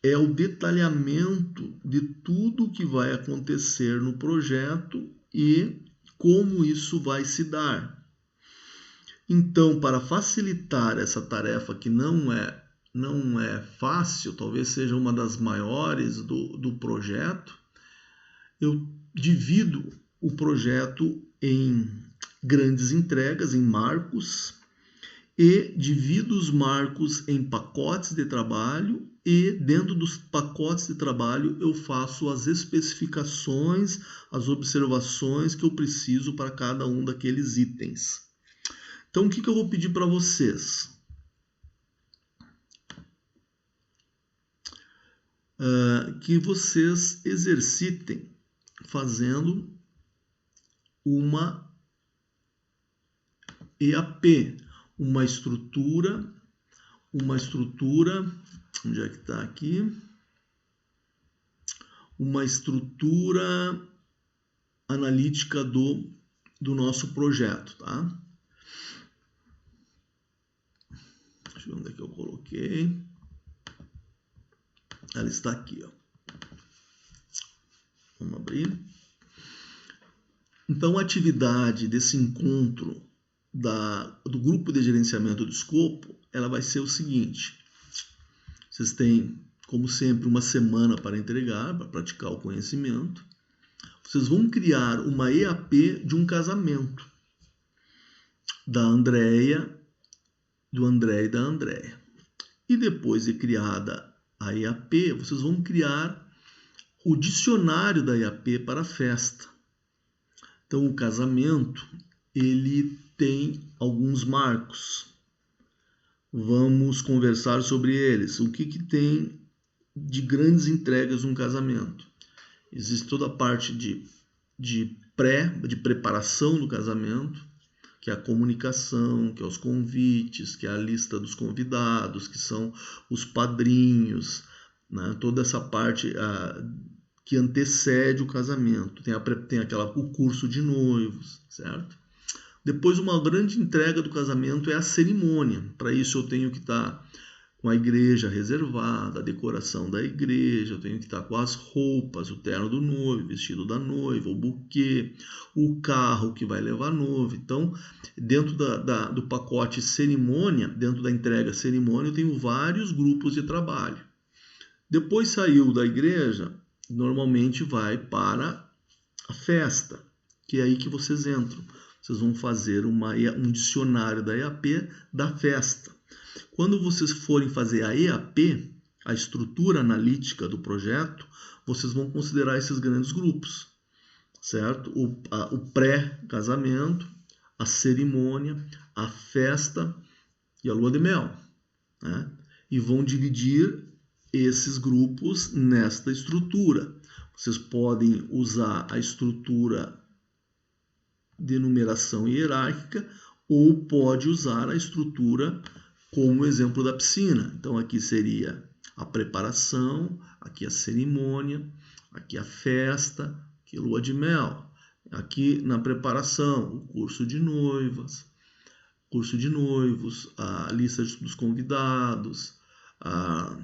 é o detalhamento de tudo que vai acontecer no projeto e como isso vai se dar. Então, para facilitar essa tarefa que não é fácil, talvez seja uma das maiores do projeto, eu divido o projeto em grandes entregas, em marcos, e divido os marcos em pacotes de trabalho e dentro dos pacotes de trabalho eu faço as especificações, as observações que eu preciso para cada um daqueles itens. Então, o que eu vou pedir para vocês? Que vocês exercitem fazendo uma EAP, uma estrutura, onde é que está aqui? Uma estrutura analítica do nosso projeto, tá? Deixa eu ver onde é que eu coloquei. Ela está aqui, ó. Vamos abrir. Então, a atividade desse encontro do grupo de gerenciamento do escopo, ela vai ser o seguinte: vocês têm, como sempre, uma semana para entregar, para praticar o conhecimento. Vocês vão criar uma EAP de um casamento da Andréia, do André e da Andréia. E depois de criada a EAP, vocês vão criar o dicionário da EAP para a festa. Então, o casamento, ele tem alguns marcos. Vamos conversar sobre eles. O que tem de grandes entregas num casamento? Existe toda a parte de preparação do casamento, que é a comunicação, que é os convites, que é a lista dos convidados, que são os padrinhos, né? Toda essa parte que antecede o casamento. Tem o curso de noivos, certo? Depois, uma grande entrega do casamento é a cerimônia. Para isso, eu tenho que estar com a igreja reservada, a decoração da igreja, eu tenho que estar com as roupas, o terno do noivo, o vestido da noiva, o buquê, o carro que vai levar a noiva. Então, dentro do pacote cerimônia, dentro da entrega cerimônia, eu tenho vários grupos de trabalho. Depois saiu da igreja, normalmente vai para a festa, que é aí que vocês entram. Vocês vão fazer um dicionário da EAP da festa. Quando vocês forem fazer a EAP, a estrutura analítica do projeto, vocês vão considerar esses grandes grupos, certo? O pré-casamento, a cerimônia, a festa e a lua de mel, né? E vão dividir esses grupos nesta estrutura. Vocês podem usar a estrutura de numeração hierárquica ou pode usar a estrutura como exemplo da piscina. Então aqui seria a preparação, aqui a cerimônia, aqui a festa, aqui a lua de mel. Aqui na preparação, o curso de noivos, a lista dos convidados, a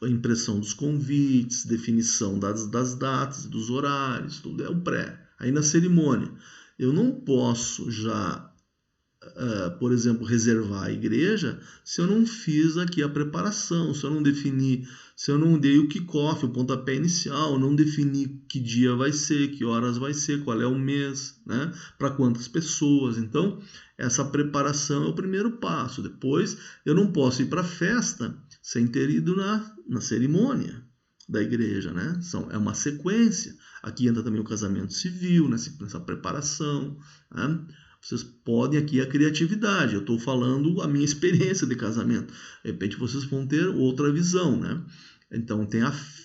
impressão dos convites, definição das datas, dos horários, tudo é o pré. Aí na cerimônia, eu não posso já, por exemplo, reservar a igreja se eu não fiz aqui a preparação, se eu não defini, se eu não dei o kickoff, o pontapé inicial, não defini que dia vai ser, que horas vai ser, qual é o mês, né? Para quantas pessoas. Então, essa preparação é o primeiro passo. Depois, eu não posso ir para a festa sem ter ido na cerimônia da igreja, né? É uma sequência. Aqui entra também o casamento civil, nessa preparação, né? Vocês podem aqui a criatividade. Eu estou falando a minha experiência de casamento. De repente vocês vão ter outra visão, né? Então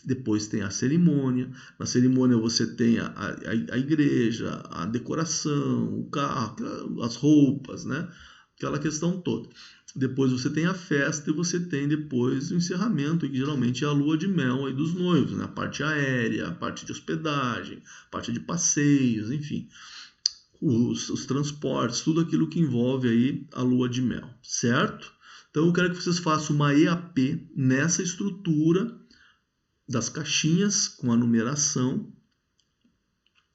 depois tem a cerimônia. Na cerimônia você tem a igreja, a decoração, o carro, as roupas, né? Aquela questão toda. Depois você tem a festa e você tem depois o encerramento, que geralmente é a lua de mel aí dos noivos, né? A parte aérea, a parte de hospedagem, a parte de passeios, enfim. Os transportes, tudo aquilo que envolve aí a lua de mel, certo? Então eu quero que vocês façam uma EAP nessa estrutura das caixinhas com a numeração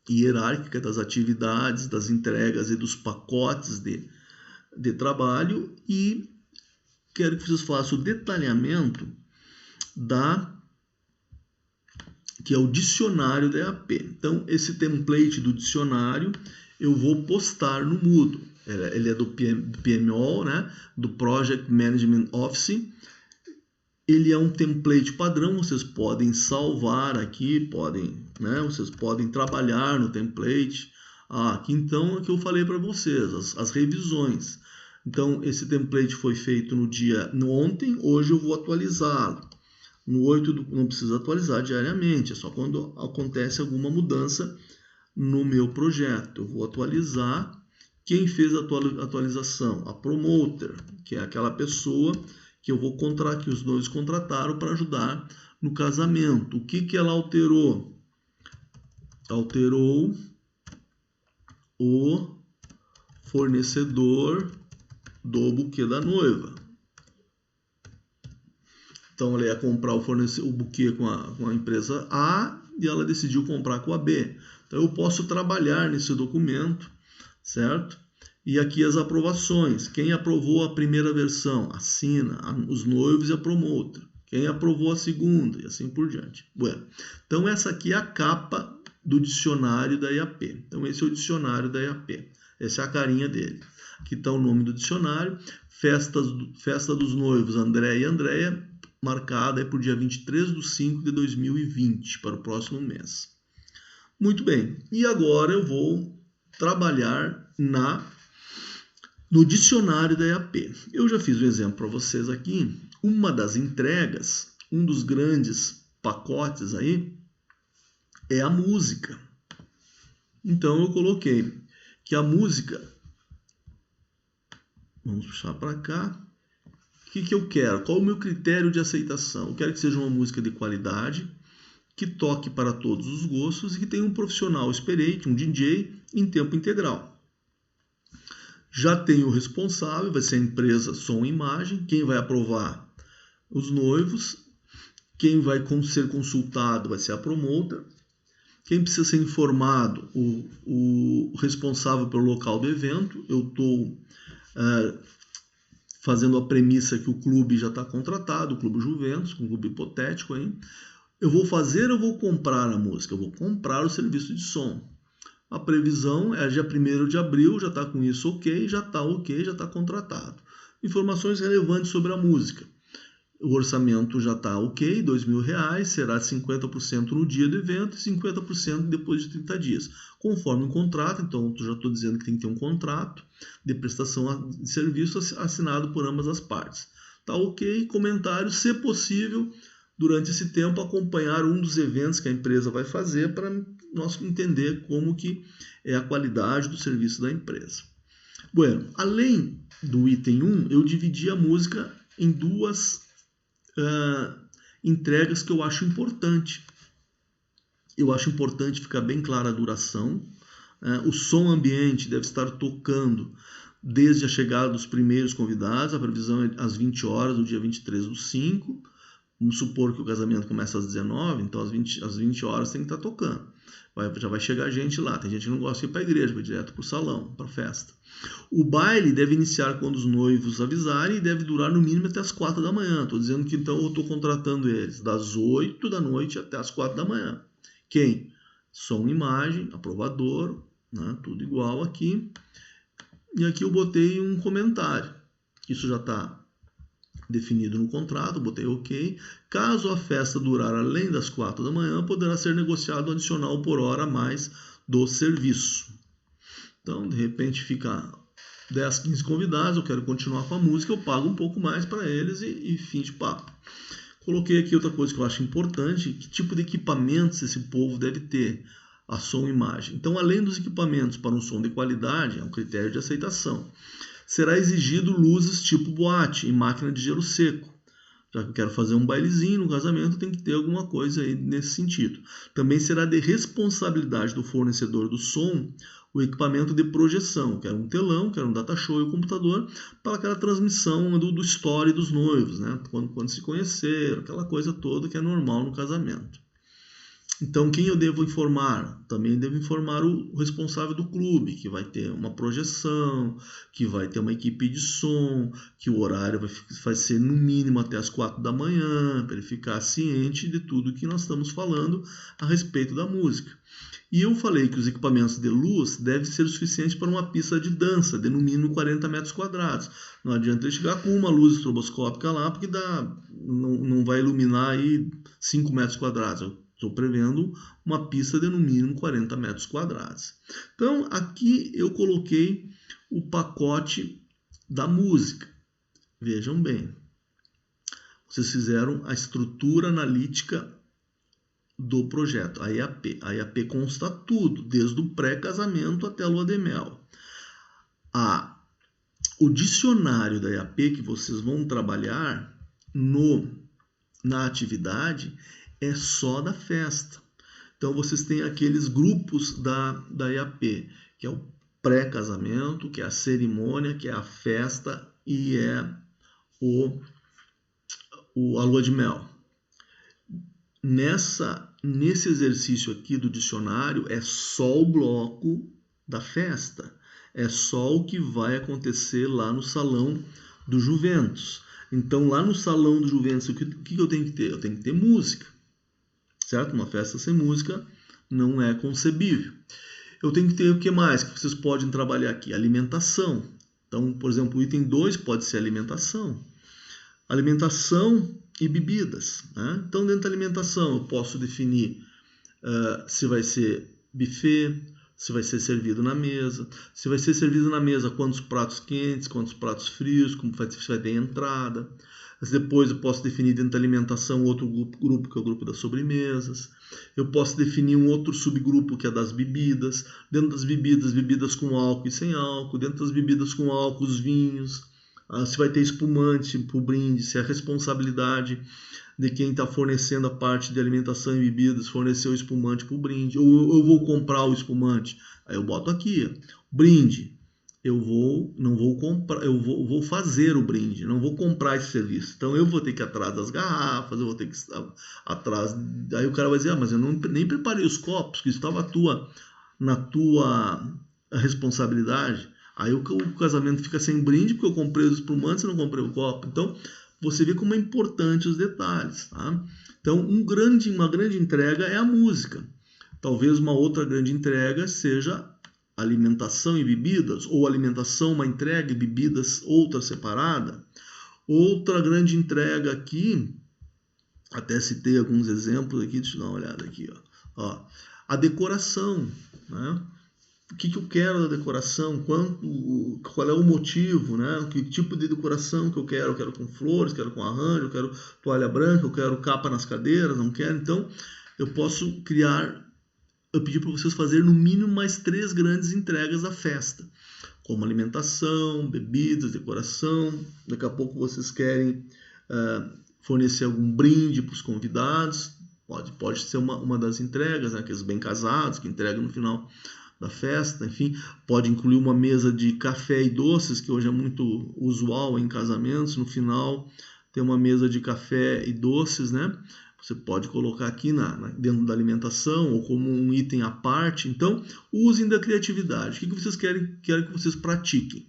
hierárquica das atividades, das entregas e dos pacotes de trabalho e quero que vocês façam o detalhamento que é o dicionário da EAP. Então esse template do dicionário eu vou postar no Moodle. Ele é do PMO, né? Do Project Management Office. Ele é um template padrão, vocês podem salvar aqui, vocês podem trabalhar no template. Aqui então é que eu falei para vocês, as revisões. Então esse template foi feito no ontem, hoje eu vou atualizá-lo. No 8 não precisa atualizar diariamente, é só quando acontece alguma mudança no meu projeto. Eu vou atualizar. Quem fez a atualização? A promoter, que é aquela pessoa que eu vou que os dois contrataram para ajudar no casamento. O que ela alterou? Alterou o fornecedor do buquê da noiva. Então ela ia comprar o buquê com a empresa A e ela decidiu comprar com a B. Então eu posso trabalhar nesse documento, certo? E aqui as aprovações. Quem aprovou a primeira versão? Assina os noivos e a promotor. Quem aprovou a segunda? E assim por diante. Bueno, então essa aqui é a capa do dicionário da EAP. Então esse é o dicionário da EAP. Essa é a carinha dele. Aqui está o nome do dicionário. Festa dos noivos, André e Andréia, marcada para o dia 23/5/2020, para o próximo mês. Muito bem. E agora eu vou trabalhar no dicionário da EAP. Eu já fiz um exemplo para vocês aqui. Uma das entregas, um dos grandes pacotes aí, é a música. Então eu coloquei que a música, vamos puxar para cá, o que eu quero? Qual o meu critério de aceitação? Eu quero que seja uma música de qualidade, que toque para todos os gostos e que tenha um profissional experiente, um DJ, em tempo integral. Já tem o responsável, vai ser a empresa Som e Imagem. Quem vai aprovar os noivos. Quem vai ser consultado vai ser a promoter. Quem precisa ser informado, o responsável pelo local do evento. Eu estou fazendo a premissa que o clube já está contratado, o Clube Juventus, um clube hipotético aí. Eu vou fazer ou vou comprar a música? Eu vou comprar o serviço de som. A previsão é dia 1º de abril, já está com isso ok, já está contratado. Informações relevantes sobre a música. O orçamento já está ok, R$2.000, será 50% no dia do evento e 50% depois de 30 dias. Conforme um contrato, então eu já estou dizendo que tem que ter um contrato de prestação de serviço assinado por ambas as partes. Tá ok, comentário, se possível, durante esse tempo acompanhar um dos eventos que a empresa vai fazer para nós entender como que é a qualidade do serviço da empresa. Bueno, além do item 1, eu dividi a música em duas entregas que eu acho importante. Eu acho importante ficar bem clara a duração. O som ambiente deve estar tocando desde a chegada dos primeiros convidados. A previsão é às 20 horas do dia 23/5. Vamos supor que o casamento começa às 19, então às 20 horas tem que estar tocando. Já vai chegar gente lá. Tem gente que não gosta de ir para a igreja, vai direto para o salão, para a festa. O baile deve iniciar quando os noivos avisarem e deve durar no mínimo até as 4 da manhã. Estou dizendo que então eu estou contratando eles das 8 da noite até as 4 da manhã. Quem? Som e imagem, aprovador, né? Tudo igual aqui. E aqui eu botei um comentário. Isso já está definido no contrato, botei ok. Caso a festa durar além das 4 da manhã, poderá ser negociado um adicional por hora a mais do serviço. Então, de repente, fica 10, 15 convidados, eu quero continuar com a música, eu pago um pouco mais para eles e fim de papo. Coloquei aqui outra coisa que eu acho importante, que tipo de equipamentos esse povo deve ter, a som e imagem. Então, além dos equipamentos para um som de qualidade, é um critério de aceitação. Será exigido luzes tipo boate e máquina de gelo seco. Já que eu quero fazer um bailezinho no casamento, tem que ter alguma coisa aí nesse sentido. Também será de responsabilidade do fornecedor do som o equipamento de projeção. Quero um telão, quero um data show e um computador para aquela transmissão do story dos noivos, né? Quando se conheceram, aquela coisa toda que é normal no casamento. Então, quem eu devo informar? Também devo informar o responsável do clube, que vai ter uma projeção, que vai ter uma equipe de som, que o horário vai ser no mínimo até as 4 da manhã, para ele ficar ciente de tudo que nós estamos falando a respeito da música. E eu falei que os equipamentos de luz devem ser o suficiente para uma pista de dança, de no mínimo 40 metros quadrados. Não adianta ele chegar com uma luz estroboscópica lá, porque não vai iluminar aí 5 metros quadrados. Estou prevendo uma pista de no mínimo 40 metros quadrados. Então, aqui eu coloquei o pacote da música. Vejam bem. Vocês fizeram a estrutura analítica do projeto, a EAP. A EAP consta tudo, desde o pré-casamento até a lua de mel. O dicionário da EAP que vocês vão trabalhar na atividade é só da festa. Então, vocês têm aqueles grupos da EAP, que é o pré-casamento, que é a cerimônia, que é a festa e é a lua de mel. Nesse exercício aqui do dicionário, é só o bloco da festa. É só o que vai acontecer lá no salão do Juventus. Então, lá no salão do Juventus, o que eu tenho que ter? Eu tenho que ter música. Certo? Uma festa sem música não é concebível. Eu tenho que ter o que mais que vocês podem trabalhar aqui? Alimentação. Então, por exemplo, o item 2 pode ser alimentação. Alimentação e bebidas. Né? Então, dentro da alimentação, eu posso definir se vai ser buffet, se vai ser servido na mesa. Se vai ser servido na mesa, quantos pratos quentes, quantos pratos frios, como vai ter entrada. Depois eu posso definir dentro da alimentação outro grupo, que é o grupo das sobremesas. Eu posso definir um outro subgrupo, que é das bebidas. Dentro das bebidas, bebidas com álcool e sem álcool. Dentro das bebidas com álcool, os vinhos. Se vai ter espumante para o brinde, se é a responsabilidade de quem está fornecendo a parte de alimentação e bebidas, fornecer o espumante para o brinde. Ou eu vou comprar o espumante. Aí eu boto aqui, brinde. não vou comprar, vou fazer o brinde, não vou comprar esse serviço. Então eu vou ter que ir atrás das garrafas, eu vou ter que estar atrás. Aí o cara vai dizer, mas eu nem preparei os copos, que estava na tua responsabilidade. Aí o casamento fica sem brinde, porque eu comprei os espumantes e não comprei o copo. Então você vê como é importante os detalhes. Tá? Então uma grande entrega é a música. Talvez uma outra grande entrega seja alimentação e bebidas, ou alimentação, uma entrega e bebidas, outra separada. Outra grande entrega aqui, até citei alguns exemplos aqui, deixa eu dar uma olhada aqui. Ó, a decoração, né? O que eu quero da decoração, qual é o motivo, né? Que tipo de decoração que eu quero? Eu quero com flores, quero com arranjo, eu quero toalha branca, eu quero capa nas cadeiras, não quero. Então, eu posso eu pedi para vocês fazerem no mínimo mais 3 grandes entregas da festa, como alimentação, bebidas, decoração. Daqui a pouco vocês querem fornecer algum brinde para os convidados, pode ser uma das entregas, né? Aqueles bem casados que entregam no final da festa, enfim, pode incluir uma mesa de café e doces, que hoje é muito usual em casamentos, no final tem uma mesa de café e doces, né? Você pode colocar aqui dentro da alimentação ou como um item à parte. Então, usem da criatividade. O que vocês querem que vocês pratiquem?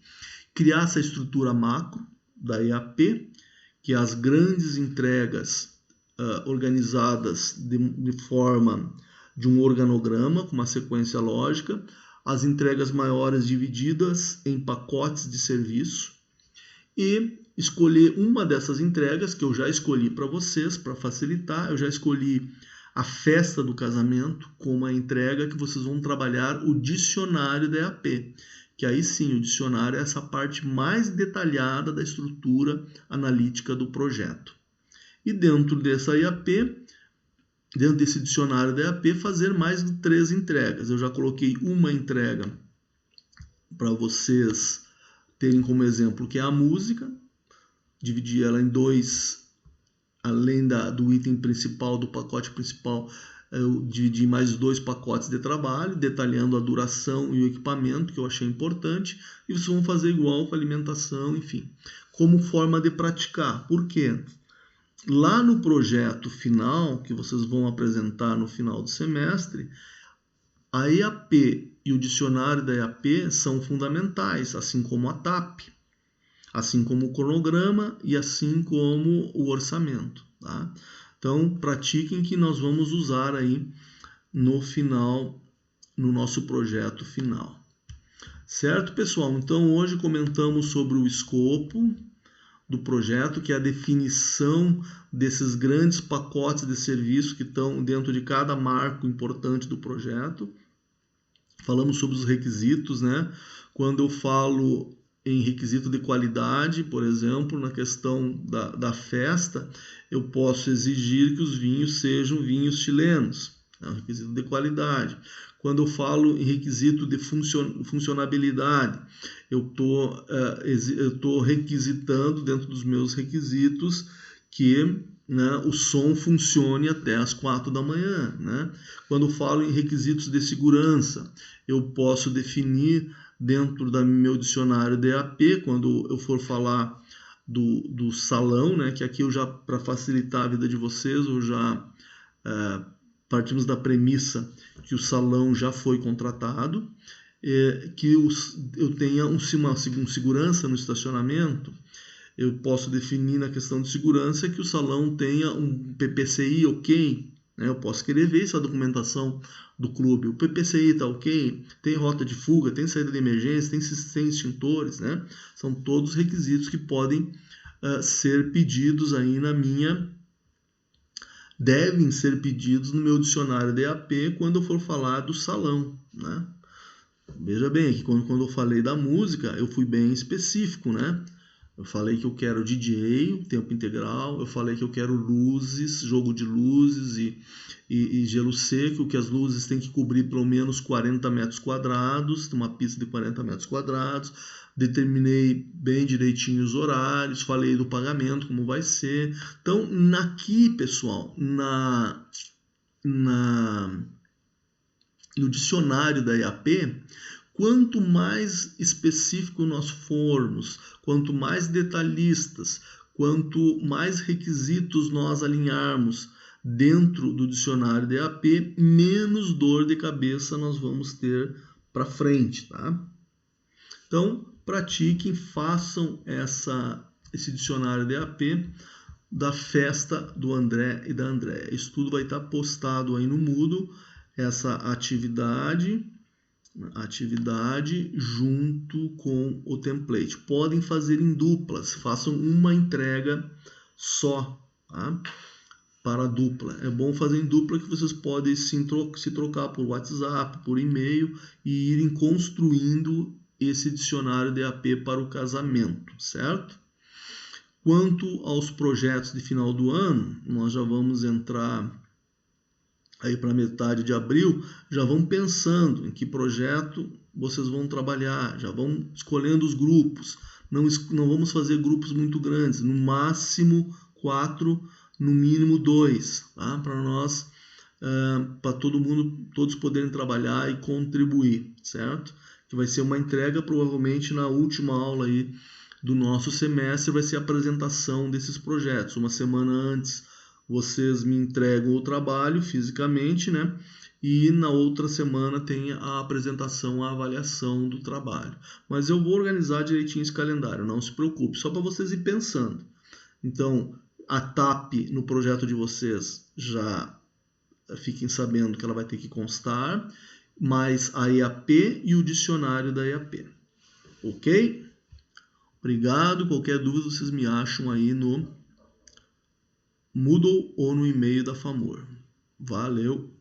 Criar essa estrutura macro da EAP, que é as grandes entregas organizadas de forma de um organograma, com uma sequência lógica, as entregas maiores divididas em pacotes de serviço e escolher uma dessas entregas que eu já escolhi para vocês, para facilitar. Eu já escolhi a festa do casamento como a entrega que vocês vão trabalhar o dicionário da EAP, que aí sim, o dicionário é essa parte mais detalhada da estrutura analítica do projeto. E dentro dessa EAP, dentro desse dicionário da EAP, fazer mais de 3 entregas. Eu já coloquei uma entrega para vocês terem como exemplo, que é a música. Dividi ela em 2, além do item principal, do pacote principal, eu dividi mais 2 pacotes de trabalho, detalhando a duração e o equipamento, que eu achei importante, e vocês vão fazer igual com a alimentação, enfim, como forma de praticar. Por quê? Lá no projeto final, que vocês vão apresentar no final do semestre, a EAP e o dicionário da EAP são fundamentais, assim como a TAP, assim como o cronograma e assim como o orçamento. Tá? Então, pratiquem, que nós vamos usar aí no final, no nosso projeto final. Certo, pessoal? Então, hoje comentamos sobre o escopo do projeto, que é a definição desses grandes pacotes de serviço que estão dentro de cada marco importante do projeto. Falamos sobre os requisitos, né? Quando eu falo em requisito de qualidade, por exemplo, na questão da festa, eu posso exigir que os vinhos sejam vinhos chilenos, é um requisito de qualidade. Quando eu falo em requisito de funcionabilidade, eu estou requisitando dentro dos meus requisitos que, né, o som funcione até as 4 da manhã. Né? Quando eu falo em requisitos de segurança, eu posso definir dentro do meu dicionário DAP, quando eu for falar do salão, né, que aqui eu já, para facilitar a vida de vocês, eu já partimos da premissa que o salão já foi contratado, que eu tenha uma segurança no estacionamento. Eu posso definir na questão de segurança que o salão tenha um PPCI ok, né? Eu posso querer ver essa documentação do clube. O PPCI está ok, tem rota de fuga, tem saída de emergência, tem extintores, né? São todos requisitos que podem ser pedidos aí devem ser pedidos no meu dicionário DAP quando eu for falar do salão, né? Veja bem, aqui quando eu falei da música, eu fui bem específico, né? Eu falei que eu quero DJ, tempo integral. Eu falei que eu quero luzes, jogo de luzes e gelo seco, que as luzes têm que cobrir pelo menos 40 metros quadrados, uma pista de 40 metros quadrados. Determinei bem direitinho os horários, falei do pagamento, como vai ser. Então, aqui, pessoal, no dicionário da EAP, quanto mais específico nós formos, quanto mais detalhistas, quanto mais requisitos nós alinharmos dentro do dicionário DAP, menos dor de cabeça nós vamos ter para frente, tá? Então, pratiquem, façam esse dicionário DAP da festa do André e da Andréa. Isso tudo vai estar postado aí no Moodle, essa atividade junto com o template. Podem fazer em duplas, façam uma entrega só, tá? Para dupla. É bom fazer em dupla que vocês podem se trocar por WhatsApp, por e-mail e irem construindo esse dicionário DAP para o casamento, certo? Quanto aos projetos de final do ano, nós já vamos entrar aí para metade de abril, já vão pensando em que projeto vocês vão trabalhar, já vão escolhendo os grupos. Não vamos fazer grupos muito grandes, no máximo 4, no mínimo 2, tá? Para nós, para todos poderem trabalhar e contribuir, certo? Que vai ser uma entrega provavelmente na última aula aí do nosso semestre, vai ser a apresentação desses projetos. Uma semana antes vocês me entregam o trabalho fisicamente, né? E na outra semana tem a apresentação, a avaliação do trabalho. Mas eu vou organizar direitinho esse calendário, não se preocupe, só para vocês ir pensando. Então, a TAP no projeto de vocês já fiquem sabendo que ela vai ter que constar, mais a EAP e o dicionário da EAP. Ok? Obrigado. Qualquer dúvida vocês me acham aí no Moodle ou no e-mail da FAMOR. Valeu!